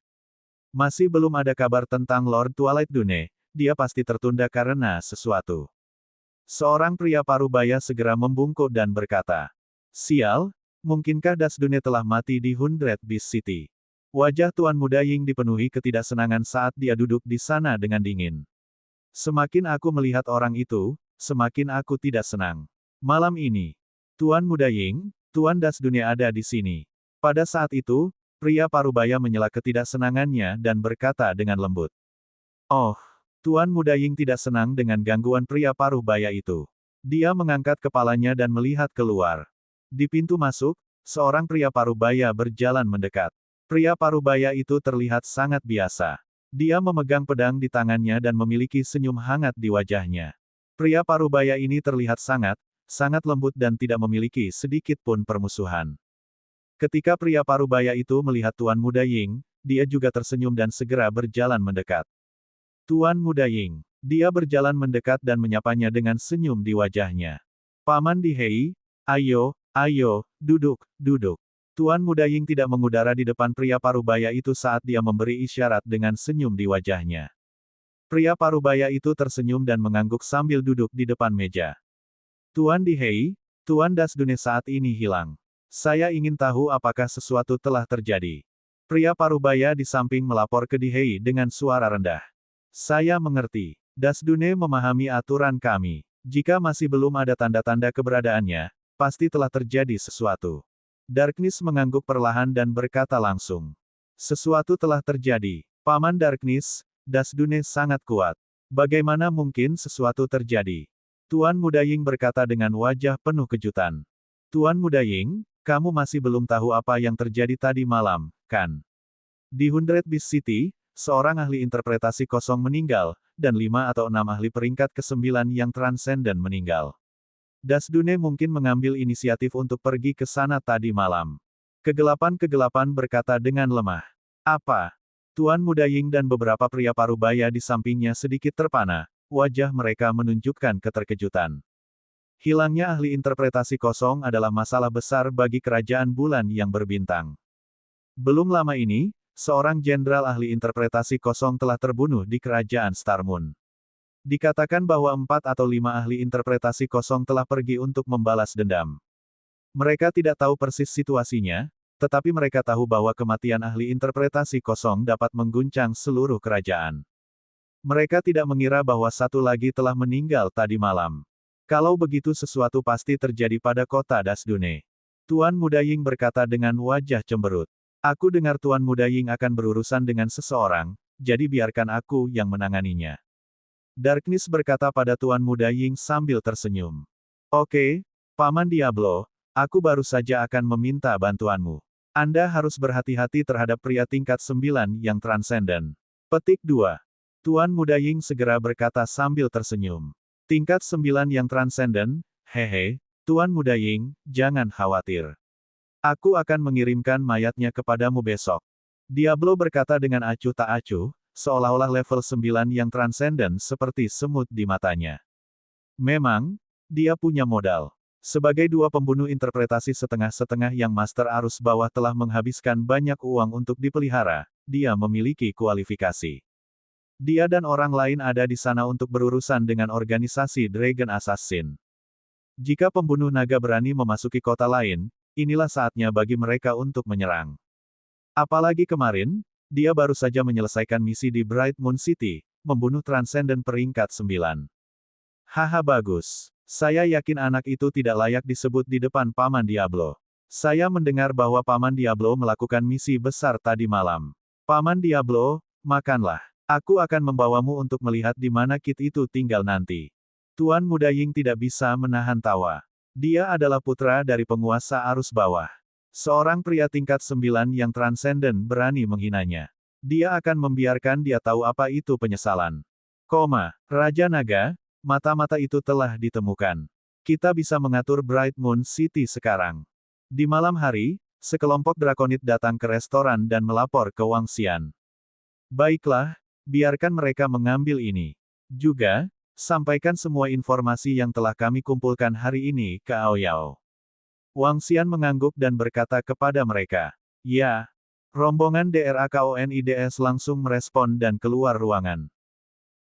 Masih belum ada kabar tentang Lord Twilight Dune, dia pasti tertunda karena sesuatu. Seorang pria parubaya segera membungkuk dan berkata, sial, mungkinkah Das Dune telah mati di Hundred Beast City? Wajah Tuan Muda Ying dipenuhi ketidaksenangan saat dia duduk di sana dengan dingin. Semakin aku melihat orang itu, semakin aku tidak senang. Malam ini, Tuan Muda Ying, Tuan Das Dune ada di sini. Pada saat itu, pria parubaya menyela ketidaksenangannya dan berkata dengan lembut. Oh, Tuan Muda Ying tidak senang dengan gangguan pria parubaya itu. Dia mengangkat kepalanya dan melihat keluar. Di pintu masuk, seorang pria parubaya berjalan mendekat. Pria parubaya itu terlihat sangat biasa. Dia memegang pedang di tangannya dan memiliki senyum hangat di wajahnya. Pria parubaya ini terlihat sangat lembut dan tidak memiliki sedikit pun permusuhan. Ketika pria parubaya itu melihat Tuan Muda Ying, dia juga tersenyum dan segera berjalan mendekat. Tuan Muda Ying. Dia berjalan mendekat dan menyapanya dengan senyum di wajahnya. Paman Dihei, ayo, duduk. Tuan Muda Ying tidak mengudara di depan pria parubaya itu saat dia memberi isyarat dengan senyum di wajahnya. Pria parubaya itu tersenyum dan mengangguk sambil duduk di depan meja. Tuan Dihei, Tuan Das Dune saat ini hilang. Saya ingin tahu apakah sesuatu telah terjadi. Pria parubaya di samping melapor ke Dihei dengan suara rendah. Saya mengerti. Das Dune memahami aturan kami. Jika masih belum ada tanda-tanda keberadaannya, pasti telah terjadi sesuatu. Darkness mengangguk perlahan dan berkata langsung. Sesuatu telah terjadi. Paman Darkness, Das Dune sangat kuat. Bagaimana mungkin sesuatu terjadi? Tuan Muda Ying berkata dengan wajah penuh kejutan. Tuan Muda Ying, kamu masih belum tahu apa yang terjadi tadi malam, kan? Di Hundred Beast City, seorang ahli interpretasi kosong meninggal, dan 5 atau 6 ahli peringkat ke-9 yang transenden meninggal. Dasdune mungkin mengambil inisiatif untuk pergi ke sana tadi malam. Kegelapan-kegelapan berkata dengan lemah. Apa? Tuan Muda Ying dan beberapa pria parubaya di sampingnya sedikit terpana, wajah mereka menunjukkan keterkejutan. Hilangnya ahli interpretasi kosong adalah masalah besar bagi kerajaan bulan yang berbintang. Belum lama ini, seorang jenderal ahli interpretasi kosong telah terbunuh di kerajaan Star Moon. Dikatakan bahwa 4 atau 5 ahli interpretasi kosong telah pergi untuk membalas dendam. Mereka tidak tahu persis situasinya, tetapi mereka tahu bahwa kematian ahli interpretasi kosong dapat mengguncang seluruh kerajaan. Mereka tidak mengira bahwa satu lagi telah meninggal tadi malam. Kalau begitu sesuatu pasti terjadi pada kota Dasdune. Tuan Muda Ying berkata dengan wajah cemberut. Aku dengar Tuan Muda Ying akan berurusan dengan seseorang, jadi biarkan aku yang menanganinya. Darkness berkata pada Tuan Muda Ying sambil tersenyum. Oke, Paman Diablo, aku baru saja akan meminta bantuanmu. Anda harus berhati-hati terhadap pria tingkat 9 yang transenden. Petik 2. Tuan Muda Ying segera berkata sambil tersenyum. Tingkat 9 yang transenden, hehe, Tuan Muda Ying, jangan khawatir. Aku akan mengirimkan mayatnya kepadamu besok. Diablo berkata dengan acuh tak acuh, seolah-olah level 9 yang transenden seperti semut di matanya. Memang, dia punya modal. Sebagai dua pembunuh interpretasi setengah-setengah yang master arus bawah telah menghabiskan banyak uang untuk dipelihara, dia memiliki kualifikasi. Dia dan orang lain ada di sana untuk berurusan dengan organisasi Dragon Assassin. Jika pembunuh naga berani memasuki kota lain, inilah saatnya bagi mereka untuk menyerang. Apalagi kemarin, dia baru saja menyelesaikan misi di Bright Moon City, membunuh Transcendent peringkat 9. Haha bagus. Saya yakin anak itu tidak layak disebut di depan Paman Diablo. Saya mendengar bahwa Paman Diablo melakukan misi besar tadi malam. Paman Diablo, makanlah. Aku akan membawamu untuk melihat di mana kit itu tinggal nanti. Tuan Muda Ying tidak bisa menahan tawa. Dia adalah putra dari penguasa arus bawah. Seorang pria tingkat 9 yang transenden berani menghinanya. Dia akan membiarkan dia tahu apa itu penyesalan. Raja Naga, mata-mata itu telah ditemukan. Kita bisa mengatur Bright Moon City sekarang. Di malam hari, sekelompok drakonit datang ke restoran dan melapor ke Wang Xian. Baiklah, biarkan mereka mengambil ini. Juga, sampaikan semua informasi yang telah kami kumpulkan hari ini ke Aoyao. Wang Xian mengangguk dan berkata kepada mereka. Ya. Rombongan DRAKONIDS langsung merespon dan keluar ruangan.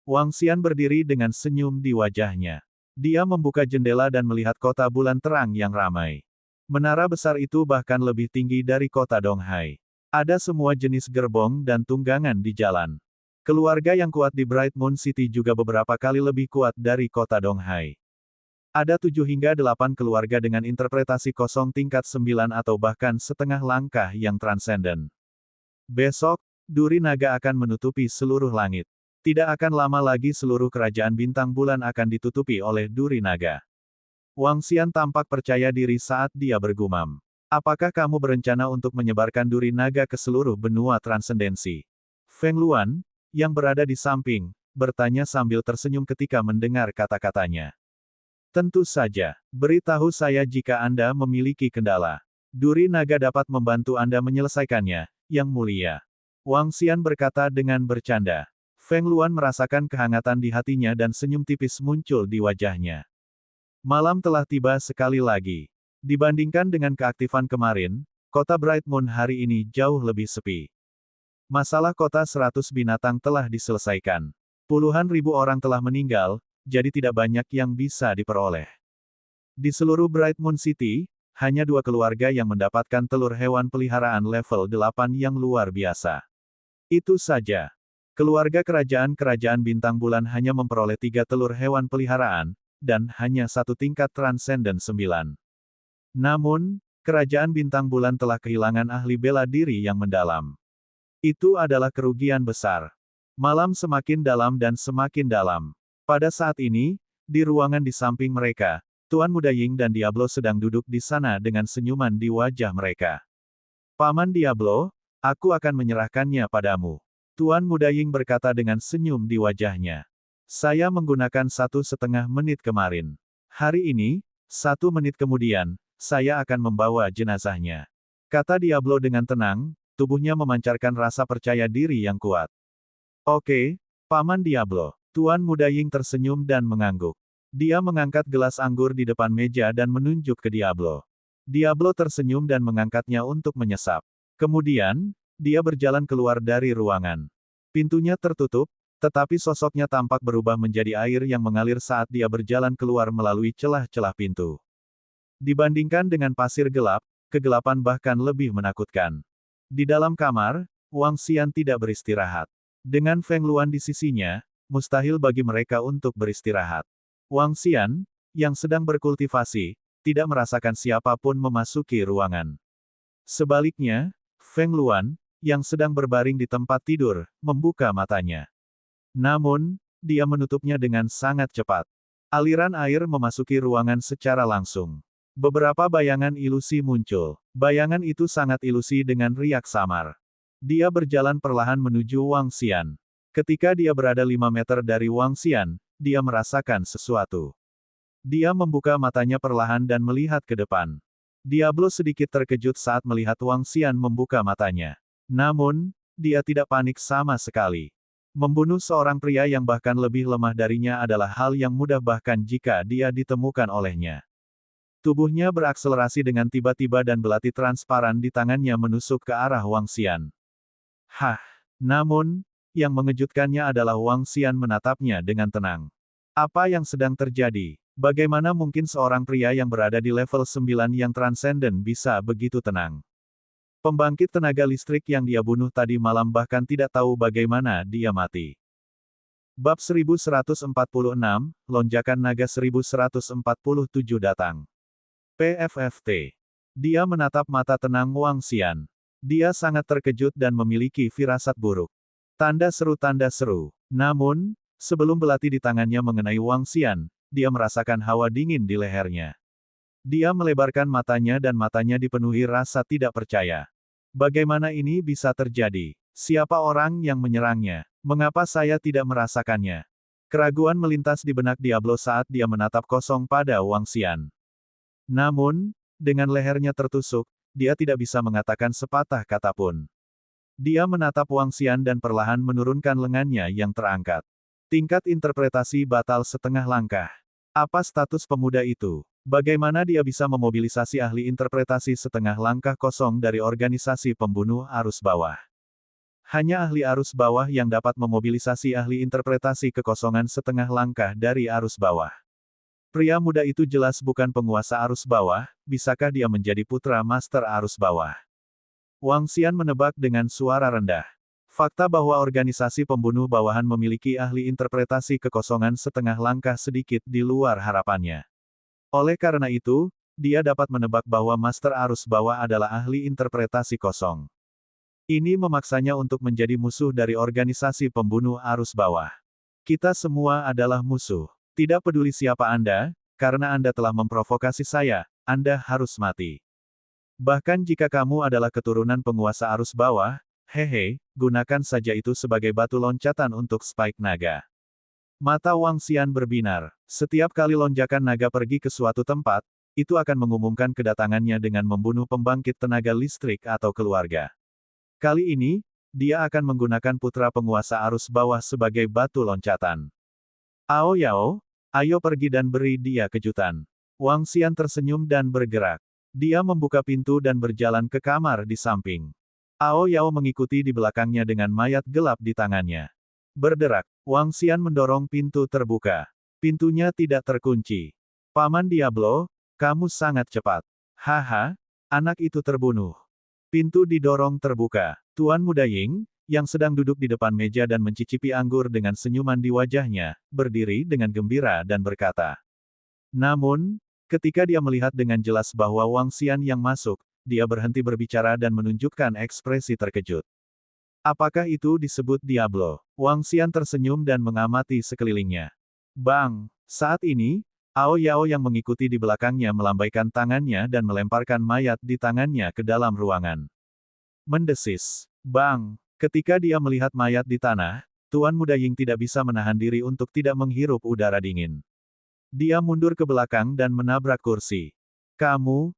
Wang Xian berdiri dengan senyum di wajahnya. Dia membuka jendela dan melihat kota bulan terang yang ramai. Menara besar itu bahkan lebih tinggi dari kota Donghai. Ada semua jenis gerbong dan tunggangan di jalan. Keluarga yang kuat di Bright Moon City juga beberapa kali lebih kuat dari kota Donghai. Ada 7 hingga 8 keluarga dengan interpretasi kosong tingkat 9 atau bahkan setengah langkah yang transenden. Besok, duri naga akan menutupi seluruh langit. Tidak akan lama lagi seluruh kerajaan bintang bulan akan ditutupi oleh duri naga. Wang Xian tampak percaya diri saat dia bergumam. Apakah kamu berencana untuk menyebarkan duri naga ke seluruh benua transendensi? Feng Luan, yang berada di samping, bertanya sambil tersenyum ketika mendengar kata-katanya. Tentu saja, beritahu saya jika Anda memiliki kendala. Duri naga dapat membantu Anda menyelesaikannya, Yang Mulia. Wang Xian berkata dengan bercanda. Feng Luan merasakan kehangatan di hatinya dan senyum tipis muncul di wajahnya. Malam telah tiba sekali lagi. Dibandingkan dengan keaktifan kemarin, kota Bright Moon hari ini jauh lebih sepi. Masalah kota 100 binatang telah diselesaikan. Puluhan ribu orang telah meninggal, jadi tidak banyak yang bisa diperoleh. Di seluruh Bright Moon City, hanya 2 keluarga yang mendapatkan telur hewan peliharaan level 8 yang luar biasa. Itu saja. Keluarga kerajaan-kerajaan bintang bulan hanya memperoleh 3 telur hewan peliharaan, dan hanya 1 tingkat transenden 9. Namun, kerajaan bintang bulan telah kehilangan ahli bela diri yang mendalam. Itu adalah kerugian besar. Malam semakin dalam dan semakin dalam. Pada saat ini, di ruangan di samping mereka, Tuan Muda Ying dan Diablo sedang duduk di sana dengan senyuman di wajah mereka. Paman Diablo, aku akan menyerahkannya padamu. Tuan Muda Ying berkata dengan senyum di wajahnya. Saya menggunakan 1,5 menit kemarin. Hari ini, 1 menit kemudian, saya akan membawa jenazahnya. Kata Diablo dengan tenang, tubuhnya memancarkan rasa percaya diri yang kuat. Oke, Paman Diablo. Tuan Muda Ying tersenyum dan mengangguk. Dia mengangkat gelas anggur di depan meja dan menunjuk ke Diablo. Diablo tersenyum dan mengangkatnya untuk menyesap. Kemudian, dia berjalan keluar dari ruangan. Pintunya tertutup, tetapi sosoknya tampak berubah menjadi air yang mengalir saat dia berjalan keluar melalui celah-celah pintu. Dibandingkan dengan pasir gelap, kegelapan bahkan lebih menakutkan. Di dalam kamar, Wang Xian tidak beristirahat. Dengan Feng Luan di sisinya, mustahil bagi mereka untuk beristirahat. Wang Xian, yang sedang berkultivasi, tidak merasakan siapapun memasuki ruangan. Sebaliknya, Feng Luan, yang sedang berbaring di tempat tidur, membuka matanya. Namun, dia menutupnya dengan sangat cepat. Aliran air memasuki ruangan secara langsung. Beberapa bayangan ilusi muncul. Bayangan itu sangat ilusi dengan riak samar. Dia berjalan perlahan menuju Wang Xian. Ketika dia berada 5 meter dari Wang Xian, dia merasakan sesuatu. Dia membuka matanya perlahan dan melihat ke depan. Diablo sedikit terkejut saat melihat Wang Xian membuka matanya. Namun, dia tidak panik sama sekali. Membunuh seorang pria yang bahkan lebih lemah darinya adalah hal yang mudah bahkan jika dia ditemukan olehnya. Tubuhnya berakselerasi dengan tiba-tiba dan belati transparan di tangannya menusuk ke arah Wang Xian. Hah! Namun, yang mengejutkannya adalah Wang Xian menatapnya dengan tenang. Apa yang sedang terjadi? Bagaimana mungkin seorang pria yang berada di level 9 yang transenden bisa begitu tenang? Pembangkit tenaga listrik yang dia bunuh tadi malam bahkan tidak tahu bagaimana dia mati. Bab 1146, Lonjakan Naga 1147 datang. PFFT. Dia menatap mata tenang Wang Xian. Dia sangat terkejut dan memiliki firasat buruk. Tanda seru. Namun, sebelum belati di tangannya mengenai Wang Xian, dia merasakan hawa dingin di lehernya. Dia melebarkan matanya dan matanya dipenuhi rasa tidak percaya. Bagaimana ini bisa terjadi? Siapa orang yang menyerangnya? Mengapa saya tidak merasakannya? Keraguan melintas di benak Diablo saat dia menatap kosong pada Wang Xian. Namun, dengan lehernya tertusuk, dia tidak bisa mengatakan sepatah kata pun. Dia menatap Wang Xian dan perlahan menurunkan lengannya yang terangkat. Tingkat interpretasi batal setengah langkah. Apa status pemuda itu? Bagaimana dia bisa memobilisasi ahli interpretasi setengah langkah kosong dari organisasi pembunuh arus bawah? Hanya ahli arus bawah yang dapat memobilisasi ahli interpretasi kekosongan setengah langkah dari arus bawah. Pria muda itu jelas bukan penguasa arus bawah, bisakah dia menjadi putra master arus bawah? Wang Xian menebak dengan suara rendah. Fakta bahwa organisasi pembunuh bawahan memiliki ahli interpretasi kekosongan setengah langkah sedikit di luar harapannya. Oleh karena itu, dia dapat menebak bahwa master arus bawah adalah ahli interpretasi kosong. Ini memaksanya untuk menjadi musuh dari organisasi pembunuh arus bawah. Kita semua adalah musuh. Tidak peduli siapa Anda, karena Anda telah memprovokasi saya, Anda harus mati. Bahkan jika kamu adalah keturunan penguasa arus bawah, hehe, gunakan saja itu sebagai batu loncatan untuk Spike Naga. Mata Wang Xian berbinar. Setiap kali lonjakan naga pergi ke suatu tempat, itu akan mengumumkan kedatangannya dengan membunuh pembangkit tenaga listrik atau keluarga. Kali ini, dia akan menggunakan putra penguasa arus bawah sebagai batu loncatan. Ao Yao, ayo pergi dan beri dia kejutan. Wang Xian tersenyum dan bergerak. Dia membuka pintu dan berjalan ke kamar di samping. Ao Yao mengikuti di belakangnya dengan mayat gelap di tangannya. Berderak, Wang Xian mendorong pintu terbuka. Pintunya tidak terkunci. Paman Diablo, kamu sangat cepat. Haha, anak itu terbunuh. Pintu didorong terbuka. Tuan Muda Ying, yang sedang duduk di depan meja dan mencicipi anggur dengan senyuman di wajahnya, berdiri dengan gembira dan berkata. Namun, ketika dia melihat dengan jelas bahwa Wang Xian yang masuk, dia berhenti berbicara dan menunjukkan ekspresi terkejut. Apakah itu disebut Diablo? Wang Xian tersenyum dan mengamati sekelilingnya. Bang! Saat ini, Ao Yao yang mengikuti di belakangnya melambaikan tangannya dan melemparkan mayat di tangannya ke dalam ruangan. Mendesis. Bang! Ketika dia melihat mayat di tanah, Tuan Muda Ying tidak bisa menahan diri untuk tidak menghirup udara dingin. Dia mundur ke belakang dan menabrak kursi. Kamu.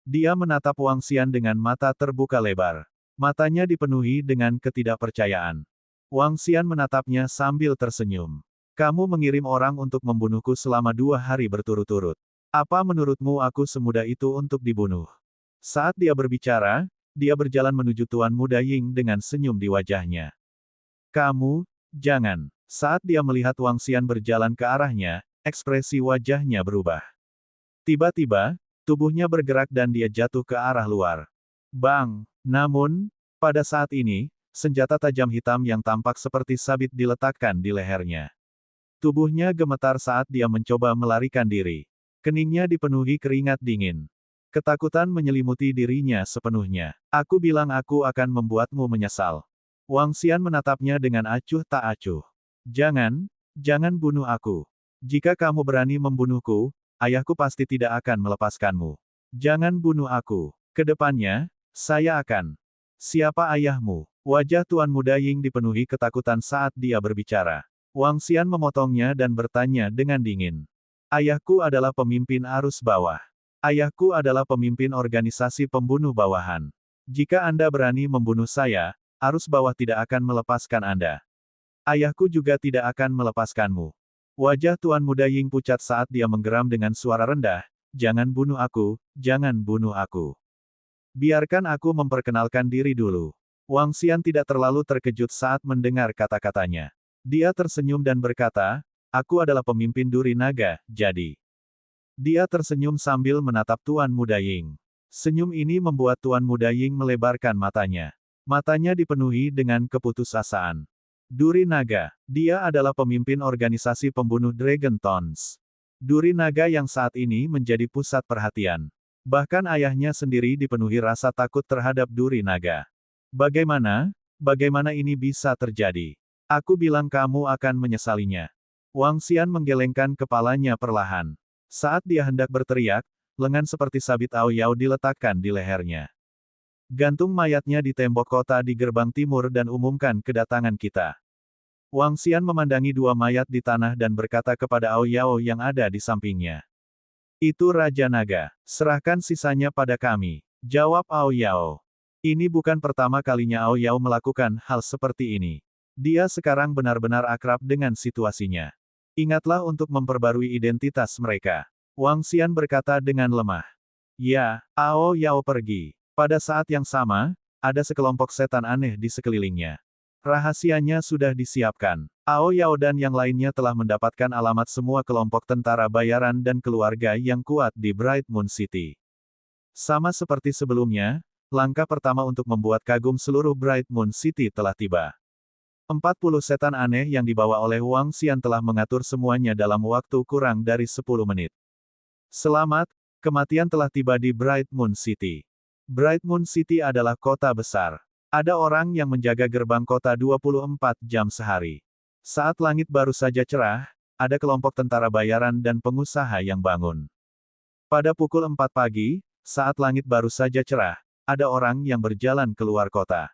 Dia menatap Wang Xian dengan mata terbuka lebar. Matanya dipenuhi dengan ketidakpercayaan. Wang Xian menatapnya sambil tersenyum. Kamu mengirim orang untuk membunuhku selama 2 hari berturut-turut. Apa menurutmu aku semudah itu untuk dibunuh? Saat dia berbicara, dia berjalan menuju Tuan Muda Ying dengan senyum di wajahnya. Kamu, jangan. Saat dia melihat Wang Xian berjalan ke arahnya, ekspresi wajahnya berubah. Tiba-tiba, tubuhnya bergerak dan dia jatuh ke arah luar. Bang! Namun, pada saat ini, senjata tajam hitam yang tampak seperti sabit diletakkan di lehernya. Tubuhnya gemetar saat dia mencoba melarikan diri. Keningnya dipenuhi keringat dingin. Ketakutan menyelimuti dirinya sepenuhnya. Aku bilang aku akan membuatmu menyesal. Wang Xian menatapnya dengan acuh tak acuh. Jangan bunuh aku. Jika kamu berani membunuhku, ayahku pasti tidak akan melepaskanmu. Jangan bunuh aku. Kedepannya, saya akan. Siapa ayahmu? Wajah Tuan Muda Ying dipenuhi ketakutan saat dia berbicara. Wang Xian memotongnya dan bertanya dengan dingin. Ayahku adalah pemimpin arus bawah. Ayahku adalah pemimpin organisasi pembunuh bawahan. Jika Anda berani membunuh saya, arus bawah tidak akan melepaskan Anda. Ayahku juga tidak akan melepaskanmu. Wajah Tuan Muda Ying pucat saat dia menggeram dengan suara rendah, jangan bunuh aku, jangan bunuh aku. Biarkan aku memperkenalkan diri dulu. Wang Xian tidak terlalu terkejut saat mendengar kata-katanya. Dia tersenyum dan berkata, aku adalah pemimpin Duri Naga, jadi. Dia tersenyum sambil menatap Tuan Muda Ying. Senyum ini membuat Tuan Muda Ying melebarkan matanya. Matanya dipenuhi dengan keputusasaan. Duri Naga. Dia adalah pemimpin organisasi pembunuh Dragon Tons. Duri Naga yang saat ini menjadi pusat perhatian. Bahkan ayahnya sendiri dipenuhi rasa takut terhadap Duri Naga. Bagaimana ini bisa terjadi? Aku bilang kamu akan menyesalinya. Wang Xian menggelengkan kepalanya perlahan. Saat dia hendak berteriak, lengan seperti sabit Ao Yao diletakkan di lehernya. Gantung mayatnya di tembok kota di gerbang timur dan umumkan kedatangan kita. Wang Xian memandangi 2 mayat di tanah dan berkata kepada Ao Yao yang ada di sampingnya. Itu Raja Naga. Serahkan sisanya pada kami. Jawab Ao Yao. Ini bukan pertama kalinya Ao Yao melakukan hal seperti ini. Dia sekarang benar-benar akrab dengan situasinya. Ingatlah untuk memperbarui identitas mereka. Wang Xian berkata dengan lemah. Ya, Ao Yao pergi. Pada saat yang sama, ada sekelompok setan aneh di sekelilingnya. Rahasianya sudah disiapkan. Ao Yao dan yang lainnya telah mendapatkan alamat semua kelompok tentara bayaran dan keluarga yang kuat di Bright Moon City. Sama seperti sebelumnya, langkah pertama untuk membuat kagum seluruh Bright Moon City telah tiba. 40 setan aneh yang dibawa oleh Wang Xian telah mengatur semuanya dalam waktu kurang dari 10 menit. Selamat, kematian telah tiba di Bright Moon City. Bright Moon City adalah kota besar. Ada orang yang menjaga gerbang kota 24 jam sehari. Saat langit baru saja cerah, ada kelompok tentara bayaran dan pengusaha yang bangun. Pada pukul 4 pagi, saat langit baru saja cerah, ada orang yang berjalan keluar kota.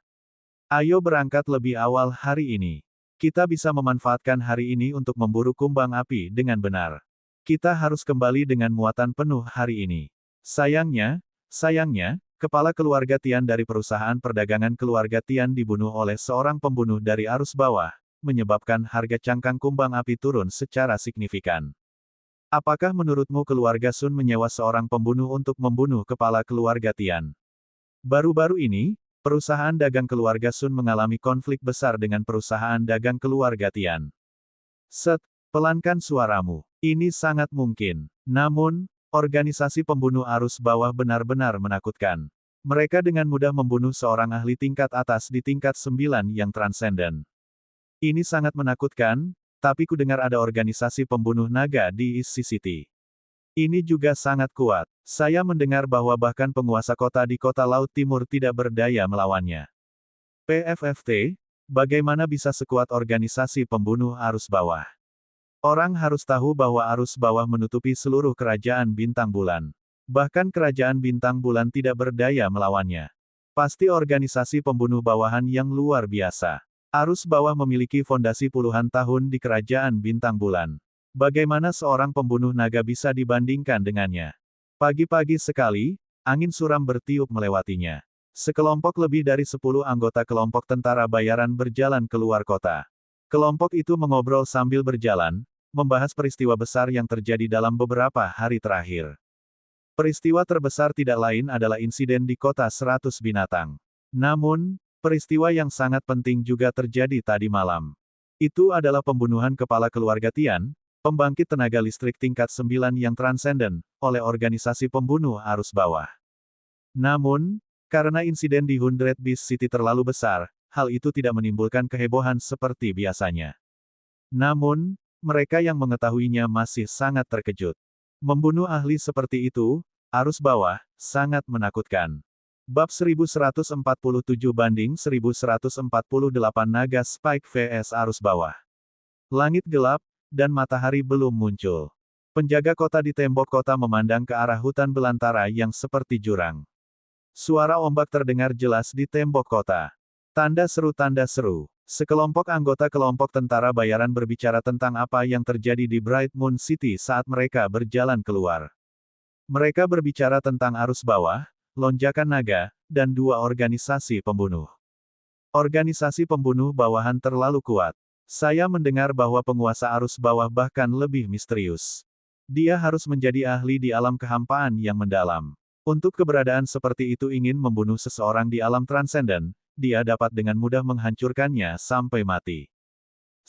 Ayo berangkat lebih awal hari ini. Kita bisa memanfaatkan hari ini untuk memburu kumbang api dengan benar. Kita harus kembali dengan muatan penuh hari ini. Sayangnya, kepala keluarga Tian dari perusahaan perdagangan keluarga Tian dibunuh oleh seorang pembunuh dari arus bawah, menyebabkan harga cangkang kumbang api turun secara signifikan. Apakah menurutmu keluarga Sun menyewa seorang pembunuh untuk membunuh kepala keluarga Tian? Baru-baru ini, perusahaan dagang keluarga Sun mengalami konflik besar dengan perusahaan dagang keluarga Tian. Pelankan suaramu. Ini sangat mungkin. Namun, organisasi pembunuh arus bawah benar-benar menakutkan. Mereka dengan mudah membunuh seorang ahli tingkat atas di tingkat 9 yang transenden. Ini sangat menakutkan, tapi ku dengar ada organisasi pembunuh naga di East City. Ini juga sangat kuat. Saya mendengar bahwa bahkan penguasa kota di kota Laut Timur tidak berdaya melawannya. PFFT, bagaimana bisa sekuat organisasi pembunuh arus bawah? Orang harus tahu bahwa arus bawah menutupi seluruh kerajaan bintang bulan. Bahkan kerajaan bintang bulan tidak berdaya melawannya. Pasti organisasi pembunuh bawahan yang luar biasa. Arus bawah memiliki fondasi puluhan tahun di kerajaan bintang bulan. Bagaimana seorang pembunuh naga bisa dibandingkan dengannya? Pagi-pagi sekali, angin suram bertiup melewatinya. Sekelompok lebih dari 10 anggota kelompok tentara bayaran berjalan keluar kota. Kelompok itu mengobrol sambil berjalan, membahas peristiwa besar yang terjadi dalam beberapa hari terakhir. Peristiwa terbesar tidak lain adalah insiden di kota 100 binatang. Namun, peristiwa yang sangat penting juga terjadi tadi malam. Itu adalah pembunuhan kepala keluarga Tian, pembangkit tenaga listrik tingkat 9 yang transenden, oleh organisasi pembunuh arus bawah. Namun, karena insiden di Hundred Beast City terlalu besar, hal itu tidak menimbulkan kehebohan seperti biasanya. Namun, mereka yang mengetahuinya masih sangat terkejut. Membunuh ahli seperti itu, arus bawah, sangat menakutkan. Bab 1147 banding 1148 naga Spike vs arus bawah. Langit gelap, dan matahari belum muncul. Penjaga kota di tembok kota memandang ke arah hutan belantara yang seperti jurang. Suara ombak terdengar jelas di tembok kota. Tanda seru. Sekelompok anggota kelompok tentara bayaran berbicara tentang apa yang terjadi di Bright Moon City saat mereka berjalan keluar. Mereka berbicara tentang arus bawah, lonjakan naga, dan 2 organisasi pembunuh. Organisasi pembunuh bawahan terlalu kuat. Saya mendengar bahwa penguasa arus bawah bahkan lebih misterius. Dia harus menjadi ahli di alam kehampaan yang mendalam. Untuk keberadaan seperti itu ingin membunuh seseorang di alam transenden, dia dapat dengan mudah menghancurkannya sampai mati.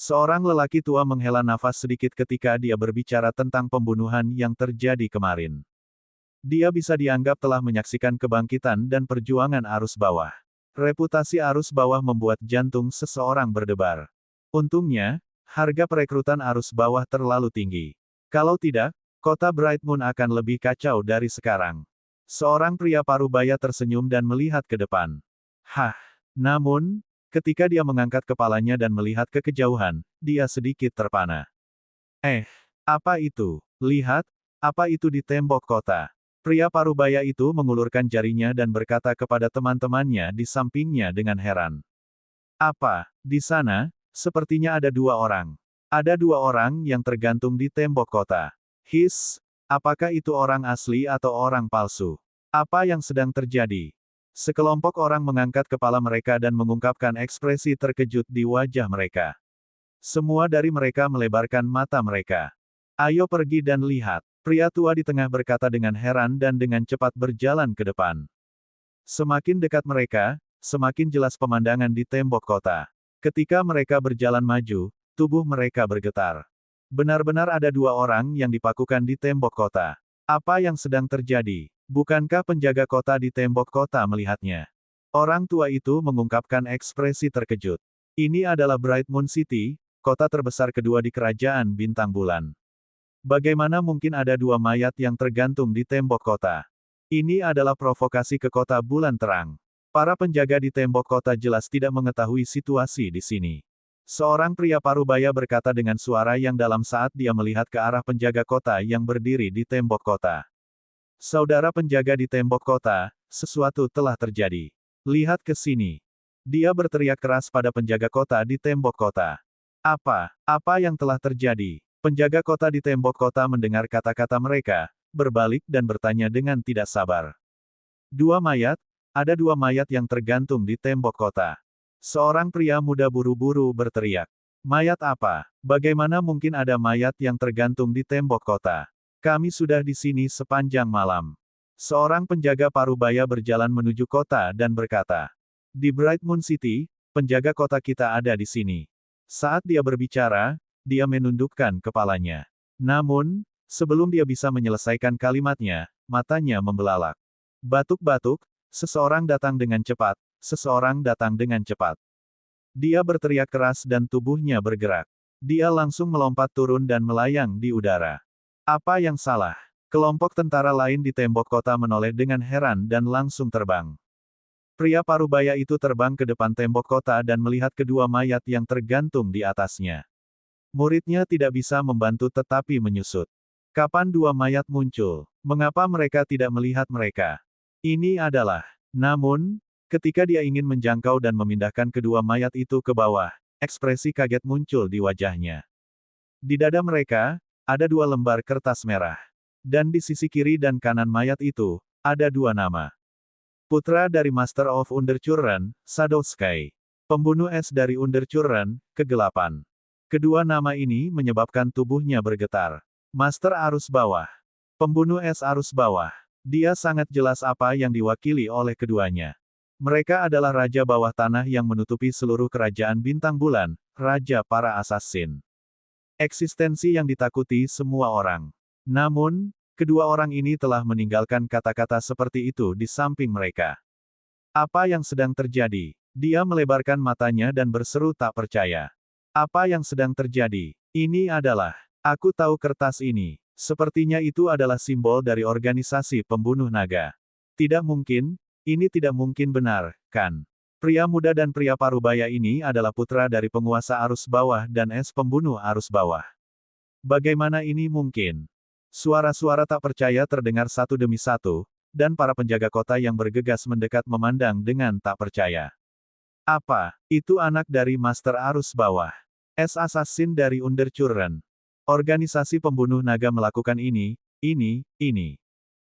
Seorang lelaki tua menghela nafas sedikit ketika dia berbicara tentang pembunuhan yang terjadi kemarin. Dia bisa dianggap telah menyaksikan kebangkitan dan perjuangan arus bawah. Reputasi arus bawah membuat jantung seseorang berdebar. Untungnya, harga perekrutan arus bawah terlalu tinggi. Kalau tidak, kota Bright Moon akan lebih kacau dari sekarang. Seorang pria parubaya tersenyum dan melihat ke depan. Hah! Namun, ketika dia mengangkat kepalanya dan melihat ke kejauhan, dia sedikit terpana. Apa itu? Lihat, apa itu di tembok kota? Pria parubaya itu mengulurkan jarinya dan berkata kepada teman-temannya di sampingnya dengan heran. Apa? Di sana, sepertinya ada 2 orang. Ada 2 orang yang tergantung di tembok kota. Apakah itu orang asli atau orang palsu? Apa yang sedang terjadi? Sekelompok orang mengangkat kepala mereka dan mengungkapkan ekspresi terkejut di wajah mereka. Semua dari mereka melebarkan mata mereka. Ayo pergi dan lihat. Pria tua di tengah berkata dengan heran dan dengan cepat berjalan ke depan. Semakin dekat mereka, semakin jelas pemandangan di tembok kota. Ketika mereka berjalan maju, tubuh mereka bergetar. Benar-benar ada 2 orang yang dipakukan di tembok kota. Apa yang sedang terjadi? Bukankah penjaga kota di tembok kota melihatnya? Orang tua itu mengungkapkan ekspresi terkejut. Ini adalah Bright Moon City, kota terbesar kedua di kerajaan bintang bulan. Bagaimana mungkin ada 2 mayat yang tergantung di tembok kota? Ini adalah provokasi ke kota bulan terang. Para penjaga di tembok kota jelas tidak mengetahui situasi di sini. Seorang pria parubaya berkata dengan suara yang dalam saat dia melihat ke arah penjaga kota yang berdiri di tembok kota. Saudara penjaga di tembok kota, sesuatu telah terjadi. Lihat ke sini. Dia berteriak keras pada penjaga kota di tembok kota. Apa yang telah terjadi? Penjaga kota di tembok kota mendengar kata-kata mereka, berbalik dan bertanya dengan tidak sabar. 2 mayat? Ada 2 mayat yang tergantung di tembok kota. Seorang pria muda buru-buru berteriak. Mayat apa? Bagaimana mungkin ada mayat yang tergantung di tembok kota? Kami sudah di sini sepanjang malam. Seorang penjaga parubaya berjalan menuju kota dan berkata. Di Bright Moon City, penjaga kota kita ada di sini. Saat dia berbicara, dia menundukkan kepalanya. Namun, sebelum dia bisa menyelesaikan kalimatnya, matanya membelalak. Batuk-batuk, seseorang datang dengan cepat, seseorang datang dengan cepat. Dia berteriak keras dan tubuhnya bergerak. Dia langsung melompat turun dan melayang di udara. Apa yang salah? Kelompok tentara lain di tembok kota menoleh dengan heran dan langsung terbang. Pria parubaya itu terbang ke depan tembok kota dan melihat kedua mayat yang tergantung di atasnya. Muridnya tidak bisa membantu tetapi menyusut. Kapan 2 mayat muncul? Mengapa mereka tidak melihat mereka? Ini adalah. Namun, ketika dia ingin menjangkau dan memindahkan kedua mayat itu ke bawah, ekspresi kaget muncul di wajahnya. Di dada mereka, ada 2 lembar kertas merah. Dan di sisi kiri dan kanan mayat itu, ada 2 nama. Putra dari Master of Undercurrent, Shadow Sky. Pembunuh es dari Undercurrent, Kegelapan. Kedua nama ini menyebabkan tubuhnya bergetar. Master Arus Bawah. Pembunuh es Arus Bawah. Dia sangat jelas apa yang diwakili oleh keduanya. Mereka adalah Raja Bawah Tanah yang menutupi seluruh kerajaan Bintang Bulan, Raja para Assassin. Eksistensi yang ditakuti semua orang. Namun, kedua orang ini telah meninggalkan kata-kata seperti itu di samping mereka. Apa yang sedang terjadi? Dia melebarkan matanya dan berseru tak percaya. Apa yang sedang terjadi? Ini adalah, aku tahu kertas ini. Sepertinya itu adalah simbol dari organisasi pembunuh naga. Tidak mungkin, ini tidak mungkin benar, kan? Pria muda dan pria parubaya ini adalah putra dari penguasa arus bawah dan es pembunuh arus bawah. Bagaimana ini mungkin? Suara-suara tak percaya terdengar satu demi satu, dan para penjaga kota yang bergegas mendekat memandang dengan tak percaya. Apa? Itu anak dari Master Arus Bawah. Es Assassin dari Undercurrent. Organisasi pembunuh naga melakukan ini.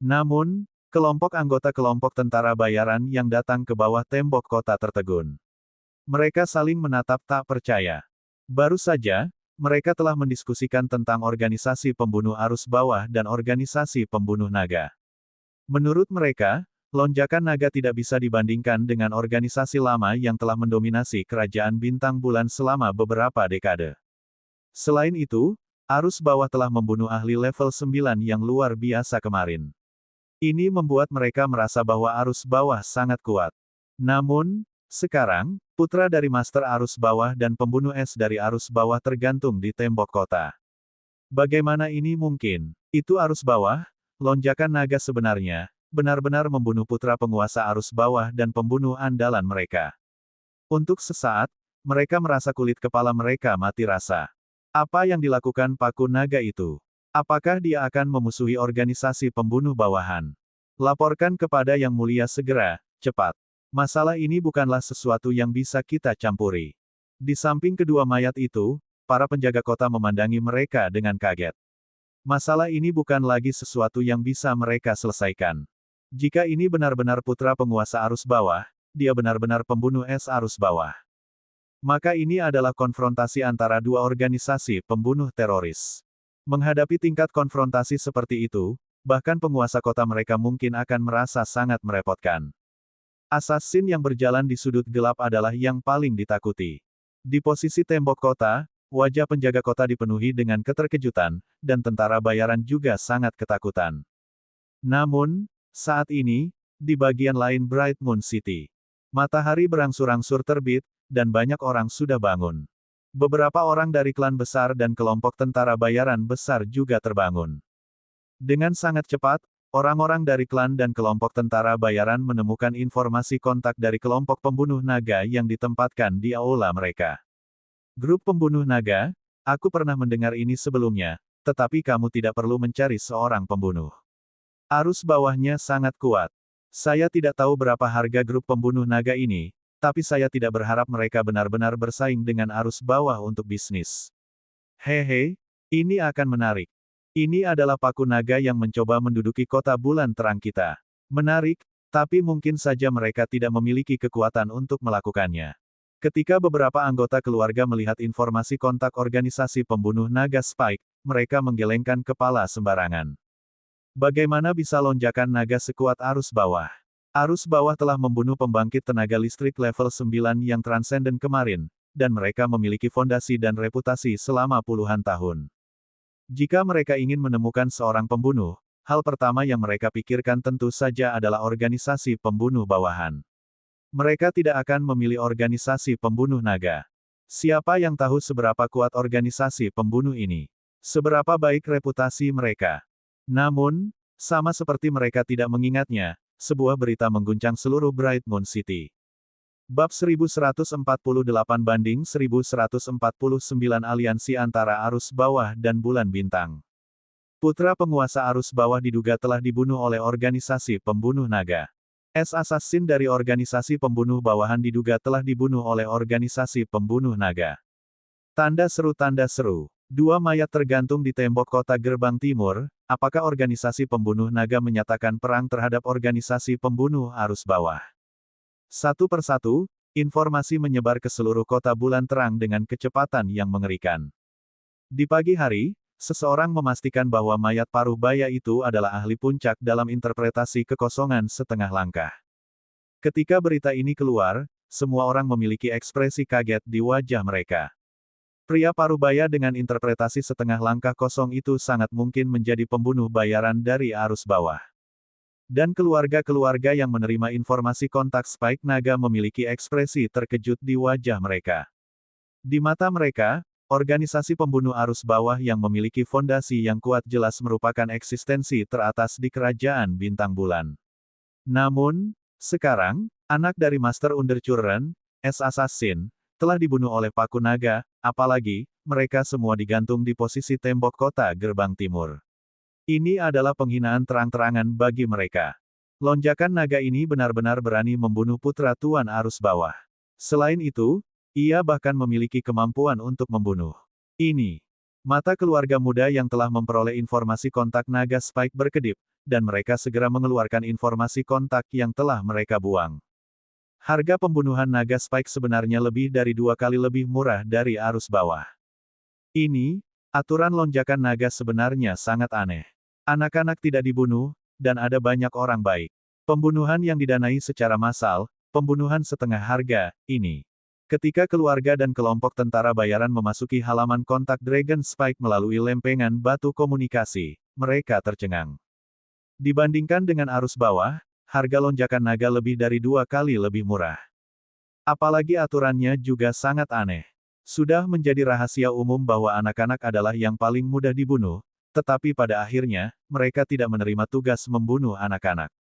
Namun, kelompok anggota kelompok tentara bayaran yang datang ke bawah tembok kota tertegun. Mereka saling menatap tak percaya. Baru saja, mereka telah mendiskusikan tentang organisasi pembunuh arus bawah dan organisasi pembunuh naga. Menurut mereka, lonjakan naga tidak bisa dibandingkan dengan organisasi lama yang telah mendominasi kerajaan Bintang Bulan selama beberapa dekade. Selain itu, arus bawah telah membunuh ahli level 9 yang luar biasa kemarin. Ini membuat mereka merasa bahwa arus bawah sangat kuat. Namun, sekarang, putra dari Master Arus Bawah dan pembunuh es dari arus bawah tergantung di tembok kota. Bagaimana ini mungkin? Itu arus bawah, lonjakan naga sebenarnya, benar-benar membunuh putra penguasa arus bawah dan pembunuh andalan mereka. Untuk sesaat, mereka merasa kulit kepala mereka mati rasa. Apa yang dilakukan Paku Naga itu? Apakah dia akan memusuhi organisasi pembunuh bawahan? Laporkan kepada Yang Mulia segera, cepat. Masalah ini bukanlah sesuatu yang bisa kita campuri. Di samping kedua mayat itu, para penjaga kota memandangi mereka dengan kaget. Masalah ini bukan lagi sesuatu yang bisa mereka selesaikan. Jika ini benar-benar putra penguasa arus bawah, dia benar-benar pembunuh es arus bawah. Maka ini adalah konfrontasi antara dua organisasi pembunuh teroris. Menghadapi tingkat konfrontasi seperti itu, bahkan penguasa kota mereka mungkin akan merasa sangat merepotkan. Assassin yang berjalan di sudut gelap adalah yang paling ditakuti. Di posisi tembok kota, wajah penjaga kota dipenuhi dengan keterkejutan, dan tentara bayaran juga sangat ketakutan. Namun, saat ini, di bagian lain Bright Moon City, matahari berangsur-angsur terbit, dan banyak orang sudah bangun. Beberapa orang dari klan besar dan kelompok tentara bayaran besar juga terbangun. Dengan sangat cepat, orang-orang dari klan dan kelompok tentara bayaran menemukan informasi kontak dari kelompok pembunuh naga yang ditempatkan di aula mereka. Grup pembunuh naga, aku pernah mendengar ini sebelumnya, tetapi kamu tidak perlu mencari seorang pembunuh. Arus bawahnya sangat kuat. Saya tidak tahu berapa harga grup pembunuh naga ini, tapi saya tidak berharap mereka benar-benar bersaing dengan arus bawah untuk bisnis. Hehe, ini akan menarik. Ini adalah Paku Naga yang mencoba menduduki kota bulan terang kita. Menarik, tapi mungkin saja mereka tidak memiliki kekuatan untuk melakukannya. Ketika beberapa anggota keluarga melihat informasi kontak organisasi pembunuh naga Spike, mereka menggelengkan kepala sembarangan. Bagaimana bisa lonjakan naga sekuat arus bawah? Arus bawah telah membunuh pembangkit tenaga listrik level 9 yang transenden kemarin, dan mereka memiliki fondasi dan reputasi selama puluhan tahun. Jika mereka ingin menemukan seorang pembunuh, hal pertama yang mereka pikirkan tentu saja adalah organisasi pembunuh bawahan. Mereka tidak akan memilih organisasi pembunuh naga. Siapa yang tahu seberapa kuat organisasi pembunuh ini? Seberapa baik reputasi mereka? Namun, sama seperti mereka tidak mengingatnya, sebuah berita mengguncang seluruh Bright Moon City. Bab 1148-1149 Aliansi antara arus bawah dan bulan bintang. Putra penguasa arus bawah diduga telah dibunuh oleh organisasi pembunuh naga. Es Assassin dari organisasi pembunuh bawahan diduga telah dibunuh oleh organisasi pembunuh naga. Tanda seru. Dua mayat tergantung di tembok kota gerbang timur. Apakah organisasi pembunuh naga menyatakan perang terhadap organisasi pembunuh arus bawah? Satu persatu, informasi menyebar ke seluruh kota bulan terang dengan kecepatan yang mengerikan. Di pagi hari, seseorang memastikan bahwa mayat paruh baya itu adalah ahli puncak dalam interpretasi kekosongan setengah langkah. Ketika berita ini keluar, semua orang memiliki ekspresi kaget di wajah mereka. Pria parubaya dengan interpretasi setengah langkah kosong itu sangat mungkin menjadi pembunuh bayaran dari arus bawah. Dan keluarga-keluarga yang menerima informasi kontak Spike Naga memiliki ekspresi terkejut di wajah mereka. Di mata mereka, organisasi pembunuh arus bawah yang memiliki fondasi yang kuat jelas merupakan eksistensi teratas di kerajaan bintang bulan. Namun, sekarang, anak dari Master Undercurrent, Assassin, telah dibunuh oleh Paku Naga, apalagi, mereka semua digantung di posisi tembok kota gerbang timur. Ini adalah penghinaan terang-terangan bagi mereka. Lonjakan naga ini benar-benar berani membunuh putra Tuan Arus Bawah. Selain itu, ia bahkan memiliki kemampuan untuk membunuh. Ini. Mata keluarga muda yang telah memperoleh informasi kontak naga Spike berkedip, dan mereka segera mengeluarkan informasi kontak yang telah mereka buang. Harga pembunuhan naga Spike sebenarnya lebih dari 2 kali lebih murah dari arus bawah. Ini, aturan lonjakan naga sebenarnya sangat aneh. Anak-anak tidak dibunuh, dan ada banyak orang baik. Pembunuhan yang didanai secara massal, pembunuhan setengah harga, ini. Ketika keluarga dan kelompok tentara bayaran memasuki halaman kontak Dragon Spike melalui lempengan batu komunikasi, mereka tercengang. Dibandingkan dengan arus bawah, harga lonjakan naga lebih dari 2 kali lebih murah. Apalagi aturannya juga sangat aneh. Sudah menjadi rahasia umum bahwa anak-anak adalah yang paling mudah dibunuh, tetapi pada akhirnya, mereka tidak menerima tugas membunuh anak-anak.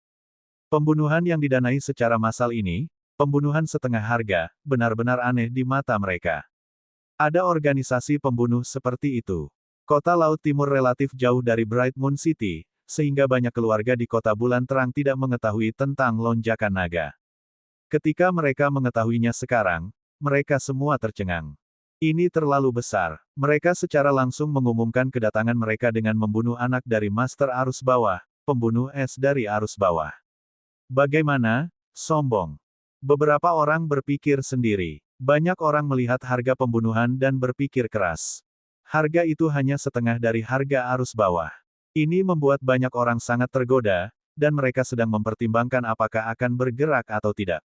Pembunuhan yang didanai secara massal ini, pembunuhan setengah harga, benar-benar aneh di mata mereka. Ada organisasi pembunuh seperti itu. Kota Laut Timur relatif jauh dari Bright Moon City, sehingga banyak keluarga di kota bulan terang tidak mengetahui tentang lonjakan naga. Ketika mereka mengetahuinya sekarang, mereka semua tercengang. Ini terlalu besar. Mereka secara langsung mengumumkan kedatangan mereka dengan membunuh anak dari Master Arus Bawah, pembunuh es dari arus bawah. Bagaimana? Sombong. Beberapa orang berpikir sendiri. Banyak orang melihat harga pembunuhan dan berpikir keras. Harga itu hanya setengah dari harga arus bawah. Ini membuat banyak orang sangat tergoda, dan mereka sedang mempertimbangkan apakah akan bergerak atau tidak.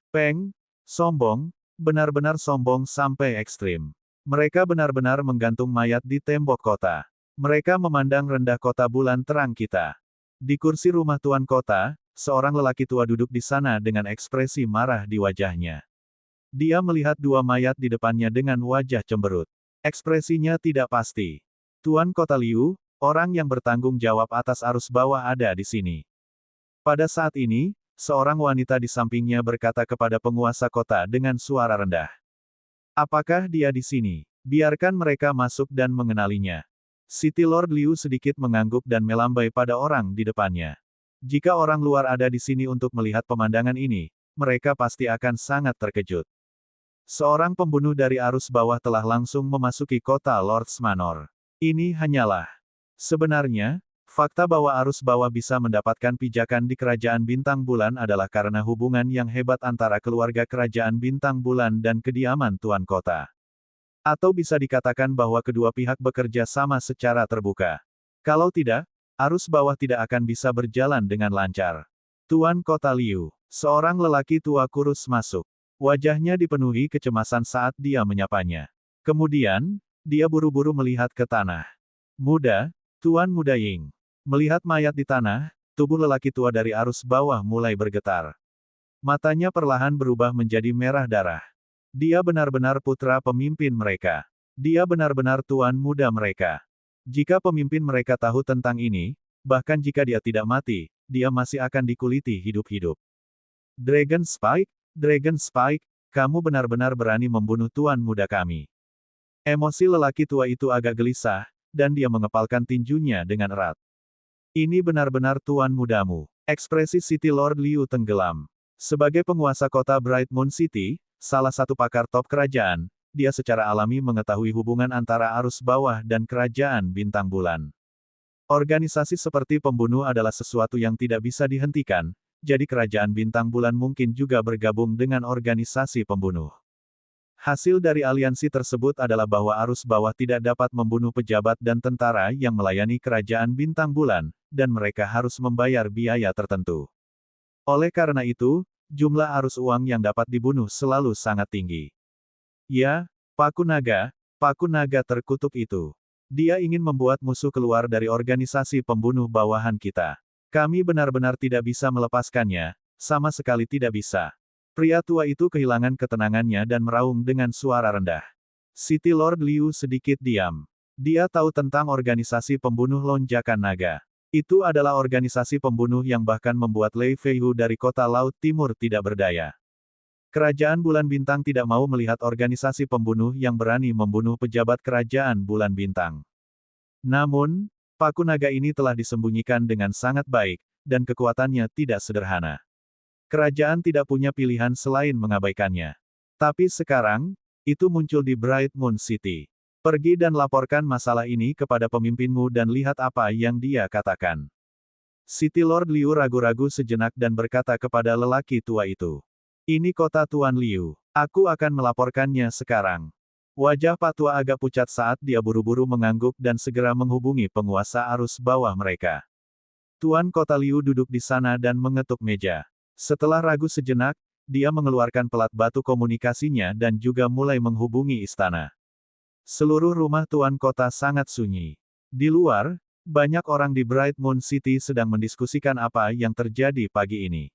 Peng, sombong, benar-benar sombong sampai ekstrim. Mereka benar-benar menggantung mayat di tembok kota. Mereka memandang rendah kota bulan terang kita. Di kursi rumah tuan kota, seorang lelaki tua duduk di sana dengan ekspresi marah di wajahnya. Dia melihat dua mayat di depannya dengan wajah cemberut. Ekspresinya tidak pasti. Tuan kota Liu, orang yang bertanggung jawab atas arus bawah ada di sini. Pada saat ini, seorang wanita di sampingnya berkata kepada penguasa kota dengan suara rendah. Apakah dia di sini? Biarkan mereka masuk dan mengenalinya. City Lord Liu sedikit mengangguk dan melambai pada orang di depannya. Jika orang luar ada di sini untuk melihat pemandangan ini, mereka pasti akan sangat terkejut. Seorang pembunuh dari arus bawah telah langsung memasuki kota Lord's Manor. Ini hanyalah sebenarnya, fakta bahwa arus bawah bisa mendapatkan pijakan di kerajaan bintang bulan adalah karena hubungan yang hebat antara keluarga kerajaan bintang bulan dan kediaman tuan kota. Atau bisa dikatakan bahwa kedua pihak bekerja sama secara terbuka. Kalau tidak, arus bawah tidak akan bisa berjalan dengan lancar. Tuan kota Liu, seorang lelaki tua kurus masuk. Wajahnya dipenuhi kecemasan saat dia menyapanya. Kemudian, dia buru-buru melihat ke tanah. Muda, Tuan Muda Ying. Melihat mayat di tanah, tubuh lelaki tua dari arus bawah mulai bergetar. Matanya perlahan berubah menjadi merah darah. Dia benar-benar putra pemimpin mereka. Dia benar-benar tuan muda mereka. Jika pemimpin mereka tahu tentang ini, bahkan jika dia tidak mati, dia masih akan dikuliti hidup-hidup. Dragon Spike, kamu benar-benar berani membunuh tuan muda kami. Emosi lelaki tua itu agak gelisah, dan dia mengepalkan tinjunya dengan erat. Ini benar-benar tuan mudamu. Ekspresi City Lord Liu tenggelam. Sebagai penguasa kota Bright Moon City, salah satu pakar top kerajaan, dia secara alami mengetahui hubungan antara arus bawah dan kerajaan bintang bulan. Organisasi seperti pembunuh adalah sesuatu yang tidak bisa dihentikan, jadi kerajaan bintang bulan mungkin juga bergabung dengan organisasi pembunuh. Hasil dari aliansi tersebut adalah bahwa arus bawah tidak dapat membunuh pejabat dan tentara yang melayani kerajaan bintang bulan, dan mereka harus membayar biaya tertentu. Oleh karena itu, jumlah arus uang yang dapat dibunuh selalu sangat tinggi. Ya, Paku Naga terkutuk itu. Dia ingin membuat musuh keluar dari organisasi pembunuh bawahan kita. Kami benar-benar tidak bisa melepaskannya, sama sekali tidak bisa. Pria tua itu kehilangan ketenangannya dan meraung dengan suara rendah. City Lord Liu sedikit diam. Dia tahu tentang organisasi pembunuh lonjakan naga. Itu adalah organisasi pembunuh yang bahkan membuat Lei Feihu dari kota Laut Timur tidak berdaya. Kerajaan Bulan Bintang tidak mau melihat organisasi pembunuh yang berani membunuh pejabat kerajaan Bulan Bintang. Namun, Paku Naga ini telah disembunyikan dengan sangat baik, dan kekuatannya tidak sederhana. Kerajaan tidak punya pilihan selain mengabaikannya. Tapi sekarang, itu muncul di Bright Moon City. Pergi dan laporkan masalah ini kepada pemimpinmu dan lihat apa yang dia katakan. City Lord Liu ragu-ragu sejenak dan berkata kepada lelaki tua itu. Ini kota Tuan Liu. Aku akan melaporkannya sekarang. Wajah Pak Tua agak pucat saat dia buru-buru mengangguk dan segera menghubungi penguasa arus bawah mereka. Tuan Kota Liu duduk di sana dan mengetuk meja. Setelah ragu sejenak, dia mengeluarkan pelat batu komunikasinya dan juga mulai menghubungi istana. Seluruh rumah Tuan Kota sangat sunyi. Di luar, banyak orang di Bright Moon City sedang mendiskusikan apa yang terjadi pagi ini.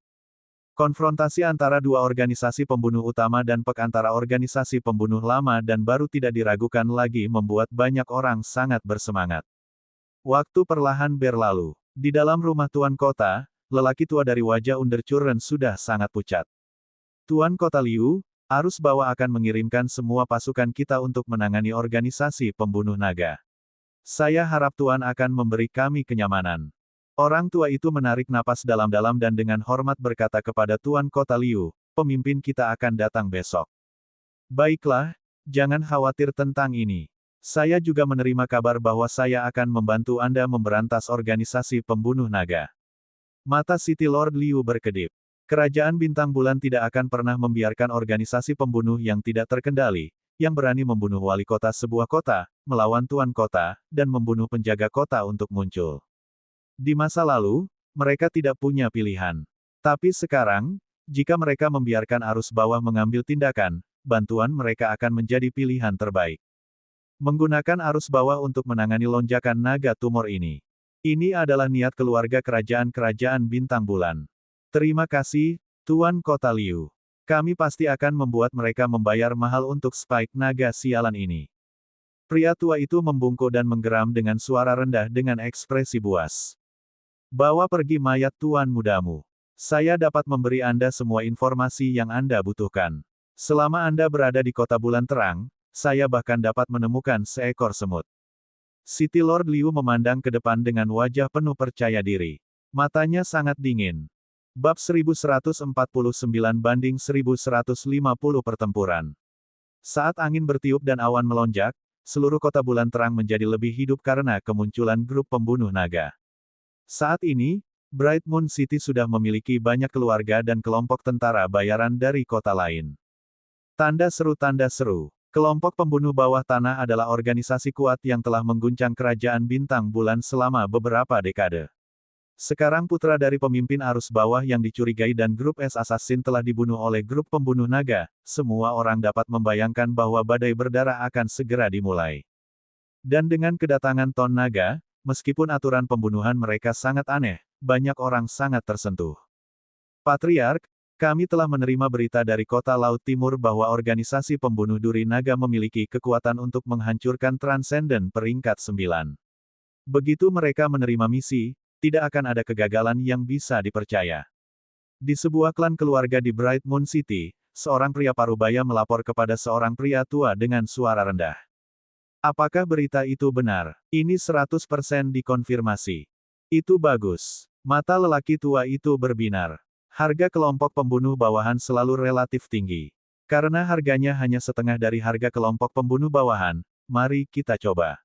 Konfrontasi antara dua organisasi pembunuh utama dan antara organisasi pembunuh lama dan baru tidak diragukan lagi membuat banyak orang sangat bersemangat. Waktu perlahan berlalu. Di dalam rumah Tuan Kota, lelaki tua dari wajah Undercurrent sudah sangat pucat. Tuan Kota Liu, arus bawah akan mengirimkan semua pasukan kita untuk menangani organisasi pembunuh naga. Saya harap Tuan akan memberi kami kenyamanan. Orang tua itu menarik napas dalam-dalam dan dengan hormat berkata kepada Tuan Kota Liu, pemimpin kita akan datang besok. Baiklah, jangan khawatir tentang ini. Saya juga menerima kabar bahwa saya akan membantu Anda memberantas organisasi pembunuh naga. Mata City Lord Liu berkedip. Kerajaan Bintang Bulan tidak akan pernah membiarkan organisasi pembunuh yang tidak terkendali, yang berani membunuh wali kota sebuah kota, melawan Tuan Kota, dan membunuh penjaga kota untuk muncul. Di masa lalu, mereka tidak punya pilihan. Tapi sekarang, jika mereka membiarkan arus bawah mengambil tindakan, bantuan mereka akan menjadi pilihan terbaik. Menggunakan arus bawah untuk menangani lonjakan naga tumor ini. Ini adalah niat keluarga kerajaan-kerajaan bintang bulan. Terima kasih, Tuan Kota Liu. Kami pasti akan membuat mereka membayar mahal untuk spike naga sialan ini. Pria tua itu membungkuk dan menggeram dengan suara rendah dengan ekspresi buas. Bawa pergi mayat tuan mudamu. Saya dapat memberi Anda semua informasi yang Anda butuhkan. Selama Anda berada di kota bulan terang, saya bahkan dapat menemukan seekor semut. City Lord Liu memandang ke depan dengan wajah penuh percaya diri. Matanya sangat dingin. Bab 1149 banding 1150 pertempuran. Saat angin bertiup dan awan melonjak, seluruh kota bulan terang menjadi lebih hidup karena kemunculan grup pembunuh naga. Saat ini, Bright Moon City sudah memiliki banyak keluarga dan kelompok tentara bayaran dari kota lain. Tanda seru. Kelompok pembunuh bawah tanah adalah organisasi kuat yang telah mengguncang kerajaan bintang bulan selama beberapa dekade. Sekarang putra dari pemimpin arus bawah yang dicurigai dan grup assassin telah dibunuh oleh grup pembunuh naga, semua orang dapat membayangkan bahwa badai berdarah akan segera dimulai. Dan dengan kedatangan Ton Naga, meskipun aturan pembunuhan mereka sangat aneh, banyak orang sangat tersentuh. Patriark, kami telah menerima berita dari kota Laut Timur bahwa organisasi pembunuh duri naga memiliki kekuatan untuk menghancurkan Transcendent peringkat 9. Begitu mereka menerima misi, tidak akan ada kegagalan yang bisa dipercaya. Di sebuah klan keluarga di Bright Moon City, seorang pria parubaya melapor kepada seorang pria tua dengan suara rendah. Apakah berita itu benar? Ini 100% dikonfirmasi. Itu bagus. Mata lelaki tua itu berbinar. Harga kelompok pembunuh bawahan selalu relatif tinggi. Karena harganya hanya setengah dari harga kelompok pembunuh bawahan, mari kita coba.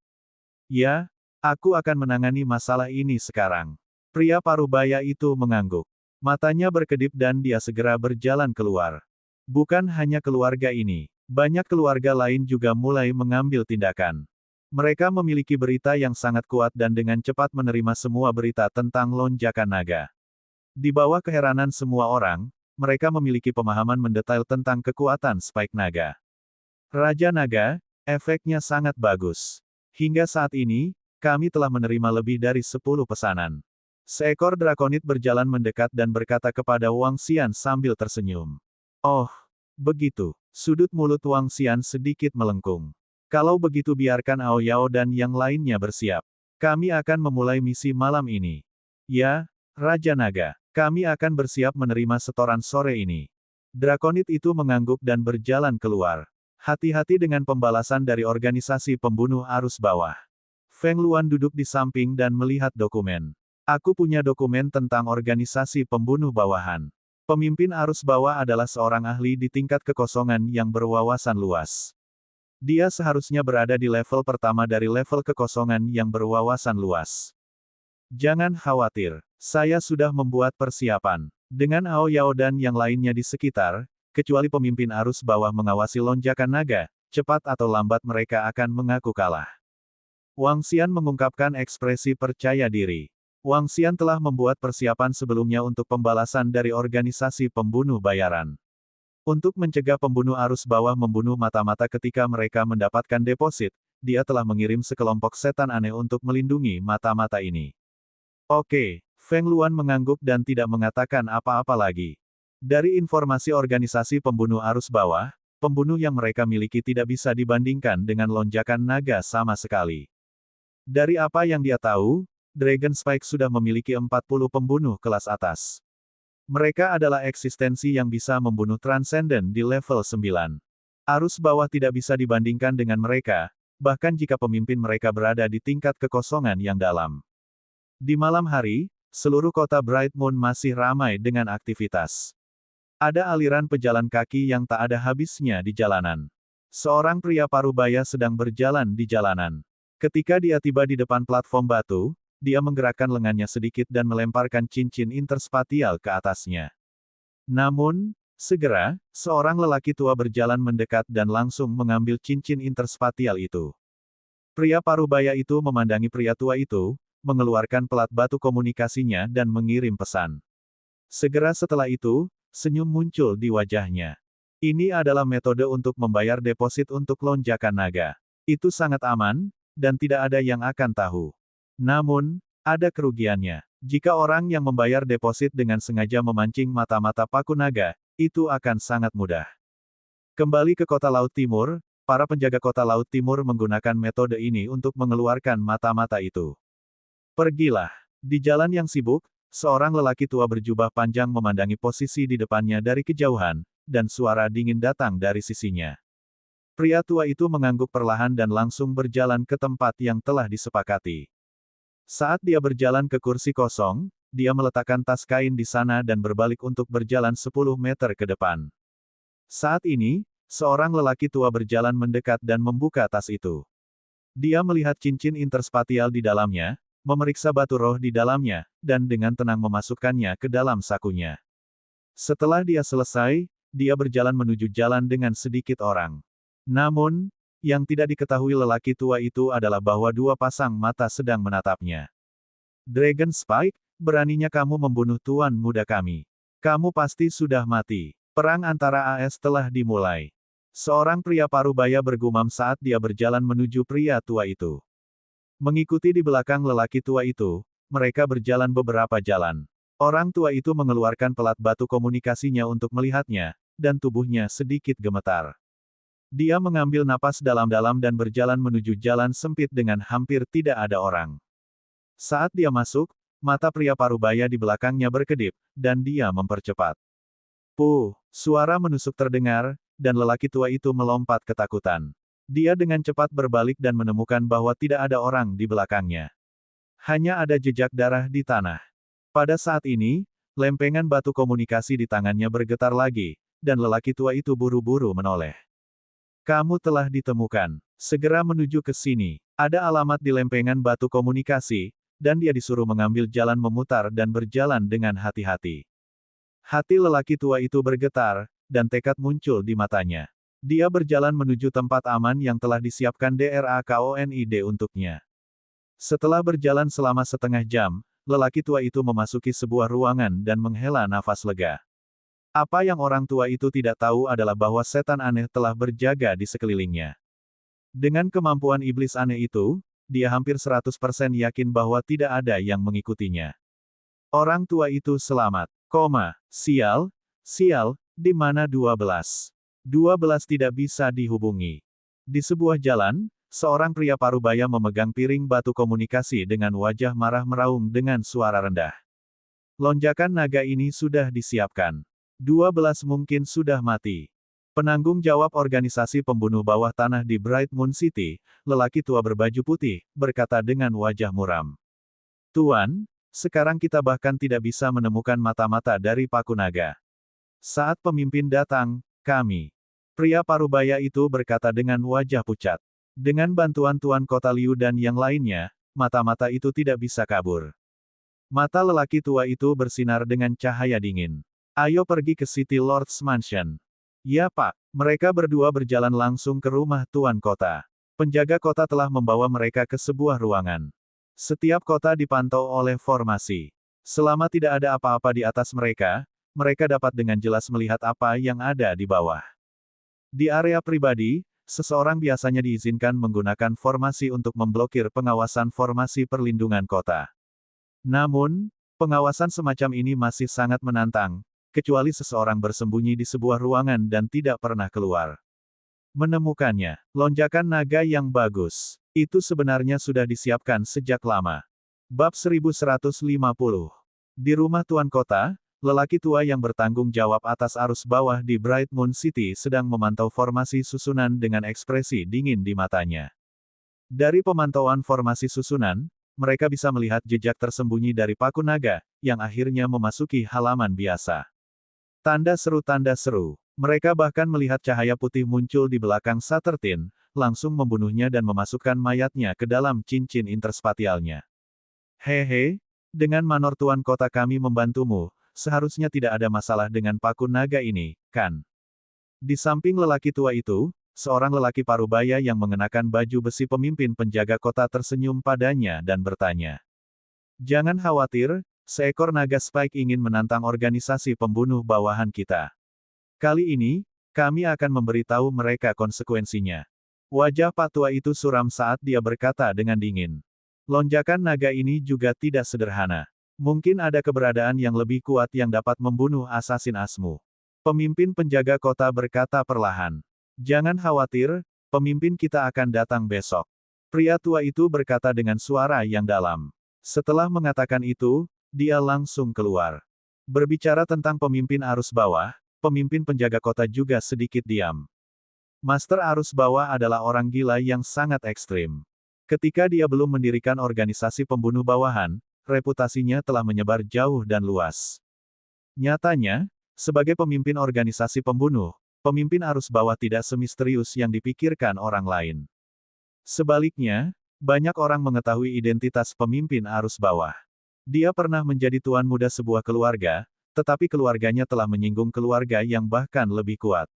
Ya, aku akan menangani masalah ini sekarang. Pria parubaya itu mengangguk. Matanya berkedip dan dia segera berjalan keluar. Bukan hanya keluarga ini, banyak keluarga lain juga mulai mengambil tindakan. Mereka memiliki berita yang sangat kuat dan dengan cepat menerima semua berita tentang lonjakan naga. Di bawah keheranan semua orang, mereka memiliki pemahaman mendetail tentang kekuatan spike naga. Raja Naga, efeknya sangat bagus. Hingga saat ini, kami telah menerima lebih dari 10 pesanan. Seekor drakonid berjalan mendekat dan berkata kepada Wang Xian sambil tersenyum. Oh, begitu. Sudut mulut Wang Xian sedikit melengkung. Kalau begitu biarkan Ao Yao dan yang lainnya bersiap. Kami akan memulai misi malam ini. Ya, Raja Naga. Kami akan bersiap menerima setoran sore ini. Drakonid itu mengangguk dan berjalan keluar. Hati-hati dengan pembalasan dari organisasi pembunuh arus bawah. Feng Luan duduk di samping dan melihat dokumen. Aku punya dokumen tentang organisasi pembunuh bawahan. Pemimpin arus bawah adalah seorang ahli di tingkat kekosongan yang berwawasan luas. Dia seharusnya berada di level pertama dari level kekosongan yang berwawasan luas. Jangan khawatir, saya sudah membuat persiapan. Dengan Ao Yao dan yang lainnya di sekitar, kecuali pemimpin arus bawah mengawasi lonjakan naga, cepat atau lambat mereka akan mengaku kalah. Wang Xian mengungkapkan ekspresi percaya diri. Wang Xian telah membuat persiapan sebelumnya untuk pembalasan dari organisasi pembunuh bayaran. Untuk mencegah pembunuh arus bawah membunuh mata-mata ketika mereka mendapatkan deposit, dia telah mengirim sekelompok setan aneh untuk melindungi mata-mata ini. Oke, Feng Luan mengangguk dan tidak mengatakan apa-apa lagi. Dari informasi organisasi pembunuh arus bawah, pembunuh yang mereka miliki tidak bisa dibandingkan dengan lonjakan naga sama sekali. Dari apa yang dia tahu, Dragon Spike sudah memiliki 40 pembunuh kelas atas. Mereka adalah eksistensi yang bisa membunuh transenden di level 9. Arus bawah tidak bisa dibandingkan dengan mereka, bahkan jika pemimpin mereka berada di tingkat kekosongan yang dalam. Di malam hari, seluruh kota Bright Moon masih ramai dengan aktivitas. Ada aliran pejalan kaki yang tak ada habisnya di jalanan. Seorang pria parubaya sedang berjalan di jalanan. Ketika dia tiba di depan platform batu, dia menggerakkan lengannya sedikit dan melemparkan cincin interspatial ke atasnya. Namun, segera, seorang lelaki tua berjalan mendekat dan langsung mengambil cincin interspatial itu. Pria parubaya itu memandangi pria tua itu, mengeluarkan pelat batu komunikasinya dan mengirim pesan. Segera setelah itu, senyum muncul di wajahnya. Ini adalah metode untuk membayar deposit untuk lonjakan naga. Itu sangat aman, dan tidak ada yang akan tahu. Namun, ada kerugiannya. Jika orang yang membayar deposit dengan sengaja memancing mata-mata paku naga, itu akan sangat mudah. Kembali ke kota Laut Timur, para penjaga kota Laut Timur menggunakan metode ini untuk mengeluarkan mata-mata itu. Pergilah. Di jalan yang sibuk, seorang lelaki tua berjubah panjang memandangi posisi di depannya dari kejauhan, dan suara dingin datang dari sisinya. Pria tua itu mengangguk perlahan dan langsung berjalan ke tempat yang telah disepakati. Saat dia berjalan ke kursi kosong, dia meletakkan tas kain di sana dan berbalik untuk berjalan 10 meter ke depan. Saat ini, seorang lelaki tua berjalan mendekat dan membuka tas itu. Dia melihat cincin interspatial di dalamnya, memeriksa batu roh di dalamnya, dan dengan tenang memasukkannya ke dalam sakunya. Setelah dia selesai, dia berjalan menuju jalan dengan sedikit orang. Namun, yang tidak diketahui lelaki tua itu adalah bahwa dua pasang mata sedang menatapnya. Dragon Spike, beraninya kamu membunuh tuan muda kami. Kamu pasti sudah mati. Perang antara AS telah dimulai. Seorang pria parubaya bergumam saat dia berjalan menuju pria tua itu. Mengikuti di belakang lelaki tua itu, mereka berjalan beberapa jalan. Orang tua itu mengeluarkan pelat batu komunikasinya untuk melihatnya, dan tubuhnya sedikit gemetar. Dia mengambil napas dalam-dalam dan berjalan menuju jalan sempit dengan hampir tidak ada orang. Saat dia masuk, mata pria parubaya di belakangnya berkedip, dan dia mempercepat. Suara menusuk terdengar, dan lelaki tua itu melompat ketakutan. Dia dengan cepat berbalik dan menemukan bahwa tidak ada orang di belakangnya. Hanya ada jejak darah di tanah. Pada saat ini, lempengan batu komunikasi di tangannya bergetar lagi, dan lelaki tua itu buru-buru menoleh. Kamu telah ditemukan. Segera menuju ke sini. Ada alamat di lempengan batu komunikasi, dan dia disuruh mengambil jalan memutar dan berjalan dengan hati-hati. Hati lelaki tua itu bergetar, dan tekad muncul di matanya. Dia berjalan menuju tempat aman yang telah disiapkan DRAKONID untuknya. Setelah berjalan selama setengah jam, lelaki tua itu memasuki sebuah ruangan dan menghela nafas lega. Apa yang orang tua itu tidak tahu adalah bahwa setan aneh telah berjaga di sekelilingnya. Dengan kemampuan iblis aneh itu, dia hampir 100% yakin bahwa tidak ada yang mengikutinya. Orang tua itu selamat. Sial, di mana 12? 12 tidak bisa dihubungi. Di sebuah jalan, seorang pria parubaya memegang piring batu komunikasi dengan wajah marah meraung dengan suara rendah. Lonjakan naga ini sudah disiapkan. 12 mungkin sudah mati. Penanggung jawab organisasi pembunuh bawah tanah di Bright Moon City, lelaki tua berbaju putih, berkata dengan wajah muram. Tuan, sekarang kita bahkan tidak bisa menemukan mata-mata dari paku naga. Saat pemimpin datang, kami. Pria parubaya itu berkata dengan wajah pucat. Dengan bantuan Tuan Kota Liu dan yang lainnya, mata-mata itu tidak bisa kabur. Mata lelaki tua itu bersinar dengan cahaya dingin. Ayo pergi ke City Lord's Mansion. Ya Pak, mereka berdua berjalan langsung ke rumah Tuan Kota. Penjaga kota telah membawa mereka ke sebuah ruangan. Setiap kota dipantau oleh formasi. Selama tidak ada apa-apa di atas mereka, mereka dapat dengan jelas melihat apa yang ada di bawah. Di area pribadi, seseorang biasanya diizinkan menggunakan formasi untuk memblokir pengawasan formasi perlindungan kota. Namun, pengawasan semacam ini masih sangat menantang, kecuali seseorang bersembunyi di sebuah ruangan dan tidak pernah keluar. Menemukannya, lonjakan naga yang bagus. Itu sebenarnya sudah disiapkan sejak lama. Bab 1150. Di rumah Tuan Kota, lelaki tua yang bertanggung jawab atas arus bawah di Bright Moon City sedang memantau formasi susunan dengan ekspresi dingin di matanya. Dari pemantauan formasi susunan, mereka bisa melihat jejak tersembunyi dari paku naga, yang akhirnya memasuki halaman biasa. Tanda seru. Mereka bahkan melihat cahaya putih muncul di belakang Saturtin, langsung membunuhnya dan memasukkan mayatnya ke dalam cincin interspatialnya. Hehe, dengan manor Tuan Kota kami membantumu, seharusnya tidak ada masalah dengan paku naga ini, kan? Di samping lelaki tua itu, seorang lelaki parubaya yang mengenakan baju besi pemimpin penjaga kota tersenyum padanya dan bertanya. Jangan khawatir, seekor naga Spike ingin menantang organisasi pembunuh bawahan kita. Kali ini, kami akan memberitahu mereka konsekuensinya. Wajah Pak Tua itu suram saat dia berkata dengan dingin. Lonjakan naga ini juga tidak sederhana. Mungkin ada keberadaan yang lebih kuat yang dapat membunuh asasin Asmu. Pemimpin penjaga kota berkata perlahan. Jangan khawatir, pemimpin kita akan datang besok. Pria tua itu berkata dengan suara yang dalam. Setelah mengatakan itu, dia langsung keluar. Berbicara tentang pemimpin arus bawah, pemimpin penjaga kota juga sedikit diam. Master arus bawah adalah orang gila yang sangat ekstrim. Ketika dia belum mendirikan organisasi pembunuh bawahan, reputasinya telah menyebar jauh dan luas. Nyatanya, sebagai pemimpin organisasi pembunuh, pemimpin arus bawah tidak semisterius yang dipikirkan orang lain. Sebaliknya, banyak orang mengetahui identitas pemimpin arus bawah. Dia pernah menjadi tuan muda sebuah keluarga, tetapi keluarganya telah menyinggung keluarga yang bahkan lebih kuat.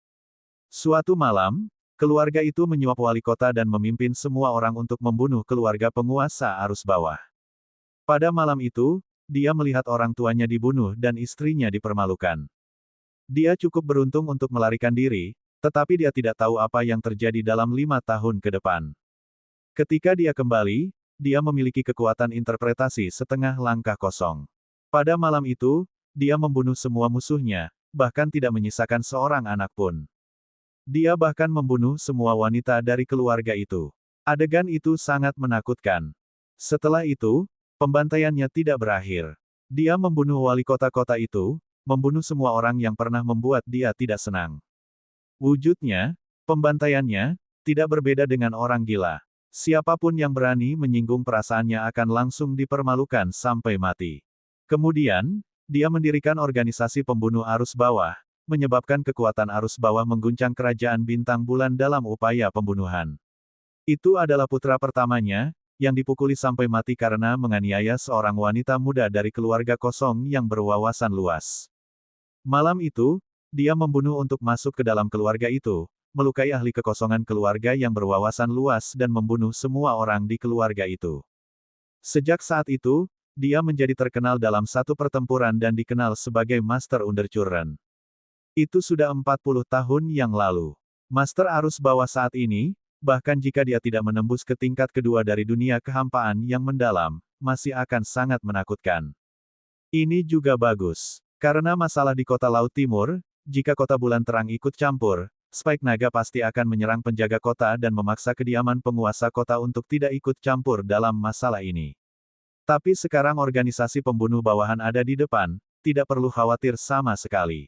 Suatu malam, keluarga itu menyuap wali kota dan memimpin semua orang untuk membunuh keluarga penguasa arus bawah. Pada malam itu, dia melihat orang tuanya dibunuh dan istrinya dipermalukan. Dia cukup beruntung untuk melarikan diri, tetapi dia tidak tahu apa yang terjadi dalam 5 tahun ke depan. Ketika dia kembali, dia memiliki kekuatan interpretasi setengah langkah kosong. Pada malam itu, dia membunuh semua musuhnya, bahkan tidak menyisakan seorang anak pun. Dia bahkan membunuh semua wanita dari keluarga itu. Adegan itu sangat menakutkan. Setelah itu, pembantaiannya tidak berakhir. Dia membunuh wali kota-kota itu, membunuh semua orang yang pernah membuat dia tidak senang. Wujudnya, pembantaiannya, tidak berbeda dengan orang gila. Siapapun yang berani menyinggung perasaannya akan langsung dipermalukan sampai mati. Kemudian, dia mendirikan organisasi pembunuh arus bawah, menyebabkan kekuatan arus bawah mengguncang kerajaan bintang bulan dalam upaya pembunuhan. Itu adalah putra pertamanya, yang dipukuli sampai mati karena menganiaya seorang wanita muda dari keluarga kosong yang berwawasan luas. Malam itu, dia membunuh untuk masuk ke dalam keluarga itu, melukai ahli kekosongan keluarga yang berwawasan luas dan membunuh semua orang di keluarga itu. Sejak saat itu, dia menjadi terkenal dalam satu pertempuran dan dikenal sebagai Master Unterchuren. Itu sudah 40 tahun yang lalu. Master arus bawah saat ini, bahkan jika dia tidak menembus ke tingkat kedua dari dunia kehampaan yang mendalam, masih akan sangat menakutkan. Ini juga bagus. Karena masalah di kota Laut Timur, jika kota bulan terang ikut campur, Spike Naga pasti akan menyerang penjaga kota dan memaksa kediaman penguasa kota untuk tidak ikut campur dalam masalah ini. Tapi sekarang organisasi pembunuh bawahan ada di depan, tidak perlu khawatir sama sekali.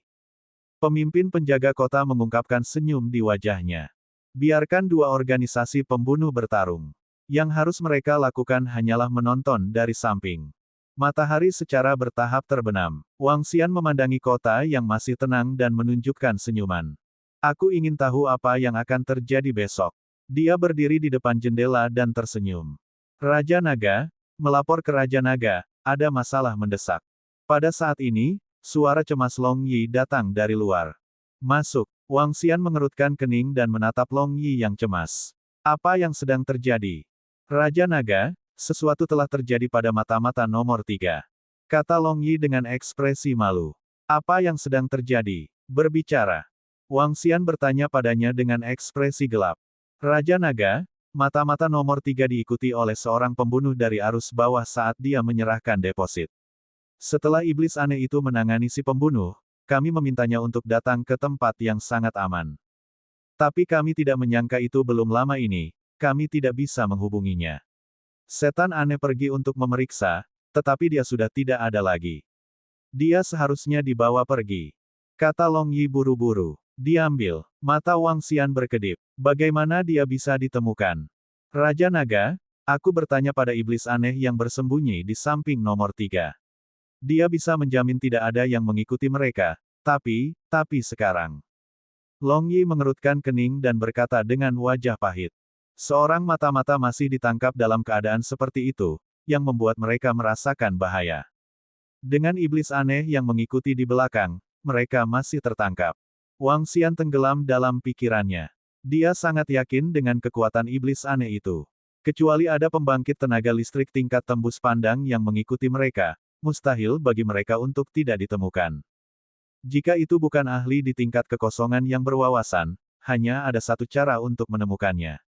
Pemimpin penjaga kota mengungkapkan senyum di wajahnya. Biarkan dua organisasi pembunuh bertarung. Yang harus mereka lakukan hanyalah menonton dari samping. Matahari secara bertahap terbenam. Wang Xian memandangi kota yang masih tenang dan menunjukkan senyuman. Aku ingin tahu apa yang akan terjadi besok. Dia berdiri di depan jendela dan tersenyum. Raja Naga, melapor ke Raja Naga, ada masalah mendesak. Pada saat ini, suara cemas Long Yi datang dari luar. Masuk, Wang Xian mengerutkan kening dan menatap Long Yi yang cemas. Apa yang sedang terjadi? Raja Naga, sesuatu telah terjadi pada mata-mata nomor 3. Kata Long Yi dengan ekspresi malu. Apa yang sedang terjadi? Berbicara. Wang Xian bertanya padanya dengan ekspresi gelap. Raja Naga, mata-mata nomor 3 diikuti oleh seorang pembunuh dari arus bawah saat dia menyerahkan deposit. Setelah iblis aneh itu menangani si pembunuh, kami memintanya untuk datang ke tempat yang sangat aman. Tapi kami tidak menyangka itu belum lama ini, kami tidak bisa menghubunginya. Setan aneh pergi untuk memeriksa, tetapi dia sudah tidak ada lagi. Dia seharusnya dibawa pergi. Kata Long Yi buru-buru. Diambil. Mata Wang Xian berkedip. Bagaimana dia bisa ditemukan? Raja Naga, aku bertanya pada iblis aneh yang bersembunyi di samping nomor 3. Dia bisa menjamin tidak ada yang mengikuti mereka, tapi sekarang. Long Yi mengerutkan kening dan berkata dengan wajah pahit. Seorang mata-mata masih ditangkap dalam keadaan seperti itu, yang membuat mereka merasakan bahaya. Dengan iblis aneh yang mengikuti di belakang, mereka masih tertangkap. Wang Xian tenggelam dalam pikirannya. Dia sangat yakin dengan kekuatan iblis aneh itu. Kecuali ada pembangkit tenaga listrik tingkat tembus pandang yang mengikuti mereka, mustahil bagi mereka untuk tidak ditemukan. Jika itu bukan ahli di tingkat kekosongan yang berwawasan, hanya ada satu cara untuk menemukannya.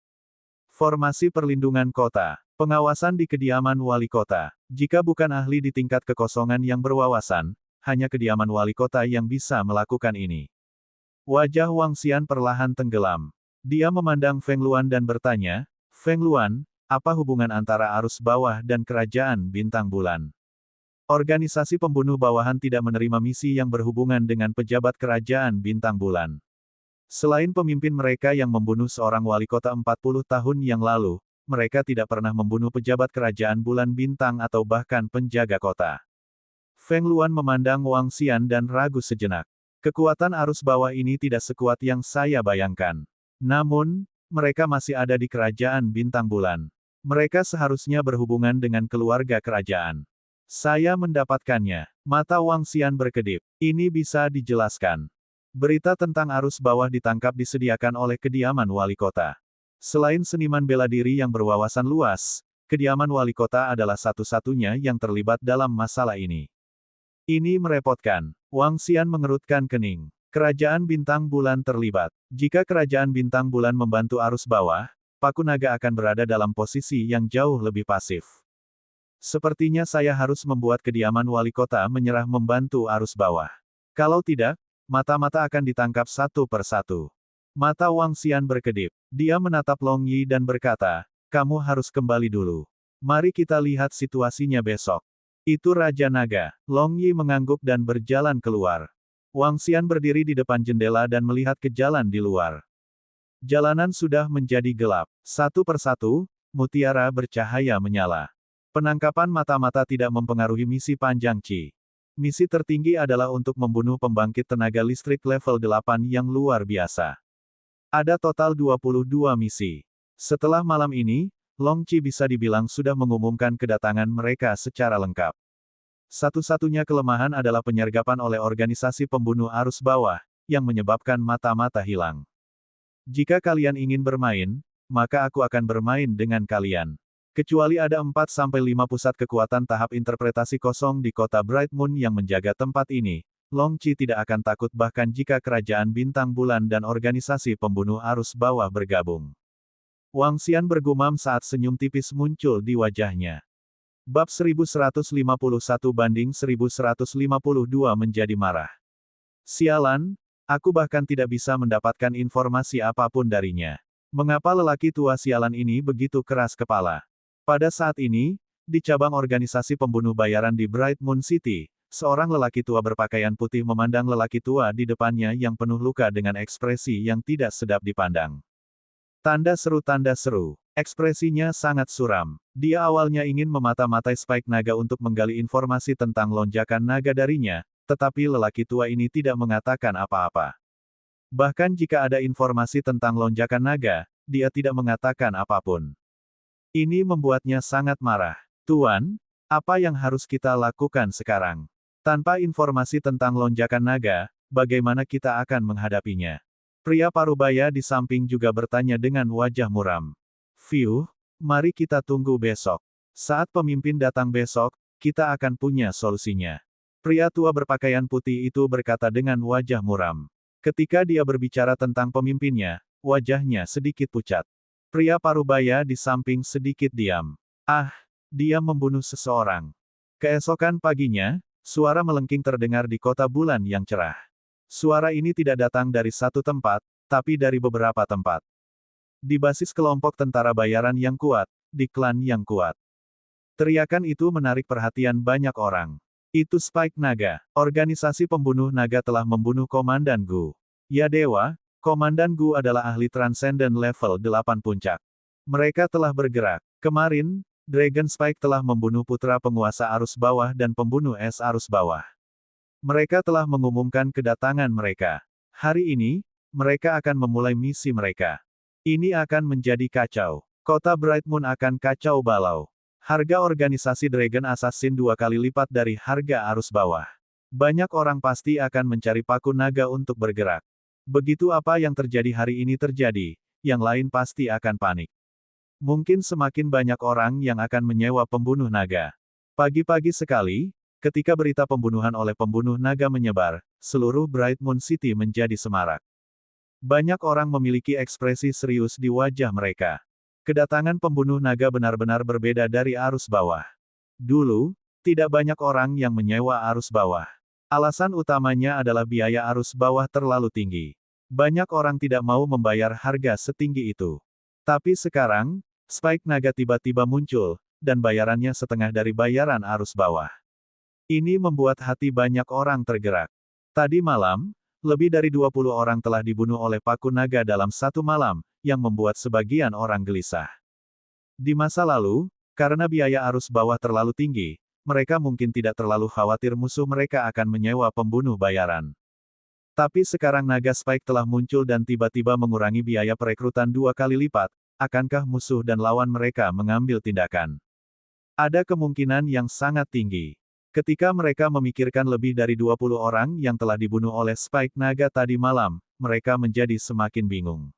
Formasi perlindungan kota. Pengawasan di kediaman wali kota. Jika bukan ahli di tingkat kekosongan yang berwawasan, hanya kediaman wali kota yang bisa melakukan ini. Wajah Wang Xian perlahan tenggelam. Dia memandang Feng Luan dan bertanya, Feng Luan, apa hubungan antara arus bawah dan kerajaan bintang bulan? Organisasi pembunuh bawahan tidak menerima misi yang berhubungan dengan pejabat kerajaan bintang bulan. Selain pemimpin mereka yang membunuh seorang wali kota 40 tahun yang lalu, mereka tidak pernah membunuh pejabat kerajaan bulan bintang atau bahkan penjaga kota. Feng Luan memandang Wang Xian dan ragu sejenak. Kekuatan arus bawah ini tidak sekuat yang saya bayangkan. Namun, mereka masih ada di kerajaan bintang bulan. Mereka seharusnya berhubungan dengan keluarga kerajaan. Saya mendapatkannya. Mata Wang Xian berkedip. Ini bisa dijelaskan. Berita tentang arus bawah ditangkap disediakan oleh kediaman wali kota. Selain seniman bela diri yang berwawasan luas, kediaman wali kota adalah satu-satunya yang terlibat dalam masalah ini. Ini merepotkan. Wang Xian mengerutkan kening. Kerajaan bintang bulan terlibat. Jika kerajaan bintang bulan membantu arus bawah, Paku Naga akan berada dalam posisi yang jauh lebih pasif. Sepertinya saya harus membuat kediaman wali kota menyerah membantu arus bawah. Kalau tidak, mata-mata akan ditangkap satu persatu. Mata Wang Xian berkedip. Dia menatap Long Yi dan berkata, kamu harus kembali dulu. Mari kita lihat situasinya besok. Itu Raja Naga. Long Yi mengangguk dan berjalan keluar. Wang Xian berdiri di depan jendela dan melihat ke jalan di luar. Jalanan sudah menjadi gelap. Satu persatu, mutiara bercahaya menyala. Penangkapan mata-mata tidak mempengaruhi misi Panjang Qi. Misi tertinggi adalah untuk membunuh pembangkit tenaga listrik level 8 yang luar biasa. Ada total 22 misi. Setelah malam ini, Long Qi bisa dibilang sudah mengumumkan kedatangan mereka secara lengkap. Satu-satunya kelemahan adalah penyergapan oleh organisasi pembunuh arus bawah, yang menyebabkan mata-mata hilang. Jika kalian ingin bermain, maka aku akan bermain dengan kalian. Kecuali ada 4-5 pusat kekuatan tahap interpretasi kosong di kota Bright Moon yang menjaga tempat ini, Long Qi tidak akan takut bahkan jika kerajaan bintang bulan dan organisasi pembunuh arus bawah bergabung. Wang Xian bergumam saat senyum tipis muncul di wajahnya. Bab 1151-1152 menjadi marah. Sialan, aku bahkan tidak bisa mendapatkan informasi apapun darinya. Mengapa lelaki tua sialan ini begitu keras kepala? Pada saat ini, di cabang organisasi pembunuh bayaran di Bright Moon City, seorang lelaki tua berpakaian putih memandang lelaki tua di depannya yang penuh luka dengan ekspresi yang tidak sedap dipandang. Tanda seru. Ekspresinya sangat suram. Dia awalnya ingin memata-matai Spike Naga untuk menggali informasi tentang lonjakan naga darinya, tetapi lelaki tua ini tidak mengatakan apa-apa. Bahkan jika ada informasi tentang lonjakan naga, dia tidak mengatakan apapun. Ini membuatnya sangat marah. Tuan, apa yang harus kita lakukan sekarang? Tanpa informasi tentang lonjakan naga, bagaimana kita akan menghadapinya? Pria parubaya di samping juga bertanya dengan wajah muram. Fiuh, mari kita tunggu besok. Saat pemimpin datang besok, kita akan punya solusinya. Pria tua berpakaian putih itu berkata dengan wajah muram. Ketika dia berbicara tentang pemimpinnya, wajahnya sedikit pucat. Pria parubaya di samping sedikit diam. Ah, dia membunuh seseorang. Keesokan paginya, suara melengking terdengar di kota bulan yang cerah. Suara ini tidak datang dari satu tempat, tapi dari beberapa tempat. Di basis kelompok tentara bayaran yang kuat, di klan yang kuat. Teriakan itu menarik perhatian banyak orang. Itu Spike Naga. Organisasi pembunuh naga telah membunuh Komandan Gu. Ya dewa, Komandan Gu adalah ahli transenden level 8 puncak. Mereka telah bergerak. Kemarin, Dragon Spike telah membunuh putra penguasa arus bawah dan pembunuh es arus bawah. Mereka telah mengumumkan kedatangan mereka. Hari ini, mereka akan memulai misi mereka. Ini akan menjadi kacau. Kota Bright Moon akan kacau balau. Harga organisasi Dragon Assassin 2 kali lipat dari harga arus bawah. Banyak orang pasti akan mencari paku naga untuk bergerak. Begitu apa yang terjadi hari ini terjadi, yang lain pasti akan panik. Mungkin semakin banyak orang yang akan menyewa pembunuh naga. Pagi-pagi sekali, ketika berita pembunuhan oleh pembunuh naga menyebar, seluruh Bright Moon City menjadi semarak. Banyak orang memiliki ekspresi serius di wajah mereka. Kedatangan pembunuh naga benar-benar berbeda dari arus bawah. Dulu, tidak banyak orang yang menyewa arus bawah. Alasan utamanya adalah biaya arus bawah terlalu tinggi. Banyak orang tidak mau membayar harga setinggi itu. Tapi sekarang, Spike Naga tiba-tiba muncul, dan bayarannya setengah dari bayaran arus bawah. Ini membuat hati banyak orang tergerak. Tadi malam, lebih dari 20 orang telah dibunuh oleh paku naga dalam satu malam, yang membuat sebagian orang gelisah. Di masa lalu, karena biaya arus bawah terlalu tinggi, mereka mungkin tidak terlalu khawatir musuh mereka akan menyewa pembunuh bayaran. Tapi sekarang naga Spike telah muncul dan tiba-tiba mengurangi biaya perekrutan 2 kali lipat, akankah musuh dan lawan mereka mengambil tindakan? Ada kemungkinan yang sangat tinggi. Ketika mereka memikirkan lebih dari 20 orang yang telah dibunuh oleh Spike Naga tadi malam, mereka menjadi semakin bingung.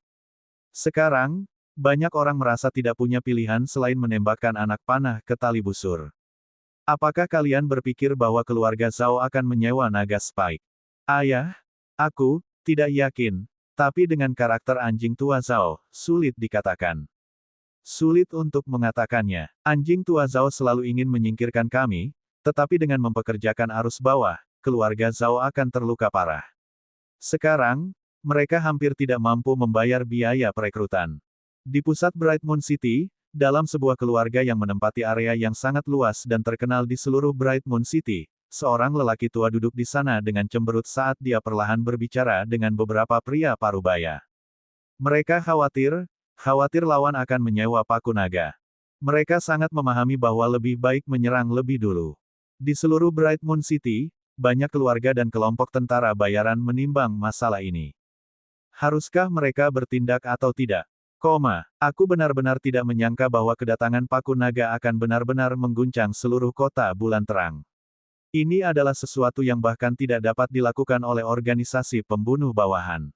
Sekarang, banyak orang merasa tidak punya pilihan selain menembakkan anak panah ke tali busur. Apakah kalian berpikir bahwa keluarga Zhao akan menyewa naga Spike? Ayah, aku tidak yakin, tapi dengan karakter anjing tua Zhao, sulit dikatakan. Sulit untuk mengatakannya. Anjing tua Zhao selalu ingin menyingkirkan kami, tetapi dengan mempekerjakan arus bawah, keluarga Zhao akan terluka parah. Sekarang, mereka hampir tidak mampu membayar biaya perekrutan. Di pusat Bright Moon City, dalam sebuah keluarga yang menempati area yang sangat luas dan terkenal di seluruh Bright Moon City, seorang lelaki tua duduk di sana dengan cemberut saat dia perlahan berbicara dengan beberapa pria parubaya. Mereka khawatir lawan akan menyewa paku naga. Mereka sangat memahami bahwa lebih baik menyerang lebih dulu. Di seluruh Bright Moon City, banyak keluarga dan kelompok tentara bayaran menimbang masalah ini. Haruskah mereka bertindak atau tidak? Aku benar-benar tidak menyangka bahwa kedatangan Paku Naga akan benar-benar mengguncang seluruh kota bulan terang. Ini adalah sesuatu yang bahkan tidak dapat dilakukan oleh organisasi pembunuh bawahan.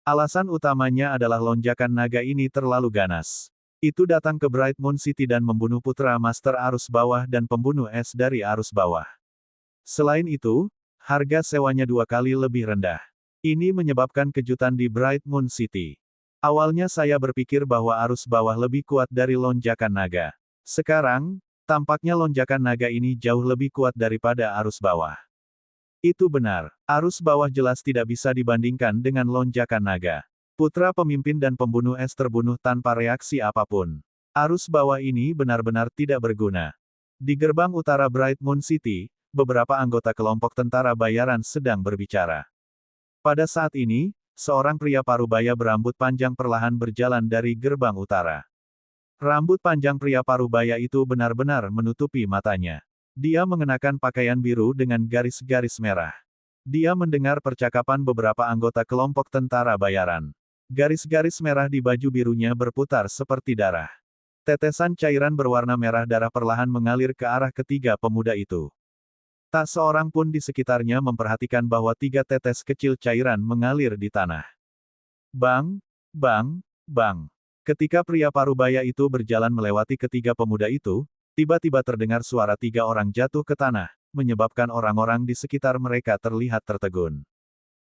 Alasan utamanya adalah lonjakan naga ini terlalu ganas. Itu datang ke Bright Moon City dan membunuh putra Master Arus Bawah dan pembunuh es dari Arus Bawah. Selain itu, harga sewanya 2 kali lebih rendah. Ini menyebabkan kejutan di Bright Moon City. Awalnya saya berpikir bahwa Arus Bawah lebih kuat dari lonjakan naga. Sekarang, tampaknya lonjakan naga ini jauh lebih kuat daripada Arus Bawah. Itu benar, Arus Bawah jelas tidak bisa dibandingkan dengan lonjakan naga. Putra pemimpin dan pembunuh es terbunuh tanpa reaksi apapun. Arus Bawah ini benar-benar tidak berguna. Di gerbang utara Bright Moon City, beberapa anggota kelompok tentara bayaran sedang berbicara. Pada saat ini, seorang pria parubaya berambut panjang perlahan berjalan dari gerbang utara. Rambut panjang pria parubaya itu benar-benar menutupi matanya. Dia mengenakan pakaian biru dengan garis-garis merah. Dia mendengar percakapan beberapa anggota kelompok tentara bayaran. Garis-garis merah di baju birunya berputar seperti darah. Tetesan cairan berwarna merah darah perlahan mengalir ke arah ketiga pemuda itu. Tak seorang pun di sekitarnya memperhatikan bahwa 3 tetes kecil cairan mengalir di tanah. Bang, bang, bang. Ketika pria parubaya itu berjalan melewati ketiga pemuda itu, tiba-tiba terdengar suara 3 orang jatuh ke tanah, menyebabkan orang-orang di sekitar mereka terlihat tertegun.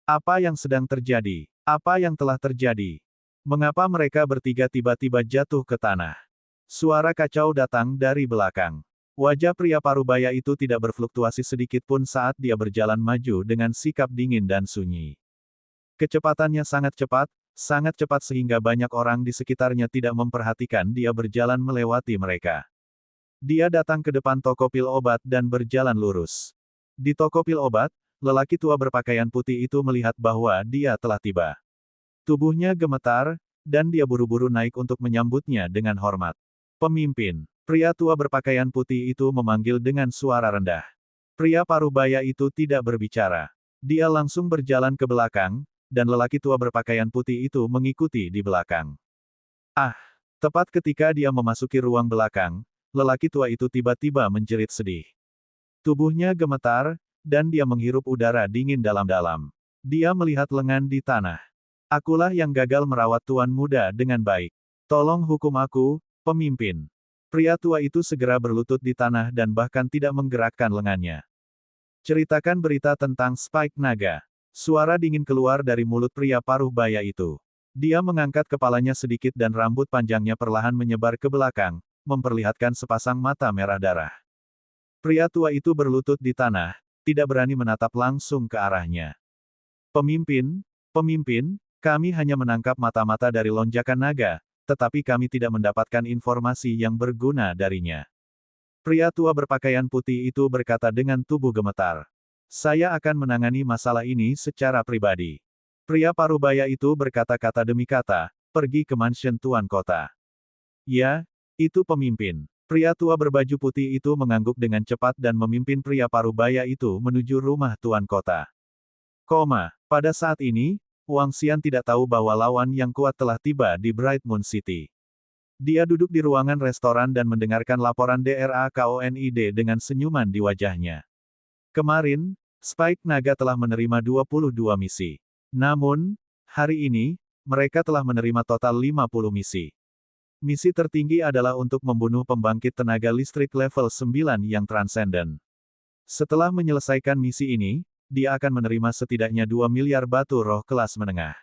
Apa yang sedang terjadi? Apa yang telah terjadi? Mengapa mereka bertiga tiba-tiba jatuh ke tanah? Suara kacau datang dari belakang. Wajah pria parubaya itu tidak berfluktuasi sedikit pun saat dia berjalan maju dengan sikap dingin dan sunyi. Kecepatannya sangat cepat sehingga banyak orang di sekitarnya tidak memperhatikan dia berjalan melewati mereka. Dia datang ke depan toko pil obat dan berjalan lurus. Di toko pil obat, lelaki tua berpakaian putih itu melihat bahwa dia telah tiba. Tubuhnya gemetar, dan dia buru-buru naik untuk menyambutnya dengan hormat. Pemimpin. Pria tua berpakaian putih itu memanggil dengan suara rendah. Pria parubaya itu tidak berbicara. Dia langsung berjalan ke belakang, dan lelaki tua berpakaian putih itu mengikuti di belakang. Tepat ketika dia memasuki ruang belakang, lelaki tua itu tiba-tiba menjerit sedih. Tubuhnya gemetar, dan dia menghirup udara dingin dalam-dalam. Dia melihat lengan di tanah. Akulah yang gagal merawat tuan muda dengan baik. Tolong hukum aku, pemimpin. Pria tua itu segera berlutut di tanah dan bahkan tidak menggerakkan lengannya. Ceritakan berita tentang Spike Naga. Suara dingin keluar dari mulut pria parubaya itu. Dia mengangkat kepalanya sedikit dan rambut panjangnya perlahan menyebar ke belakang, memperlihatkan sepasang mata merah darah. Pria tua itu berlutut di tanah, tidak berani menatap langsung ke arahnya. Pemimpin, kami hanya menangkap mata-mata dari lonjakan naga, tetapi kami tidak mendapatkan informasi yang berguna darinya. Pria tua berpakaian putih itu berkata dengan tubuh gemetar. Saya akan menangani masalah ini secara pribadi. Pria parubaya itu berkata-kata demi kata, pergi ke mansion tuan kota. Ya, itu pemimpin. Pria tua berbaju putih itu mengangguk dengan cepat dan memimpin pria parubaya itu menuju rumah tuan kota. Pada saat ini, Wang Xian tidak tahu bahwa lawan yang kuat telah tiba di Bright Moon City. Dia duduk di ruangan restoran dan mendengarkan laporan DRAKONID dengan senyuman di wajahnya. Kemarin, Spike Naga telah menerima 22 misi. Namun, hari ini, mereka telah menerima total 50 misi. Misi tertinggi adalah untuk membunuh pembangkit tenaga listrik level 9 yang transenden. Setelah menyelesaikan misi ini, dia akan menerima setidaknya 2 miliar batu roh kelas menengah.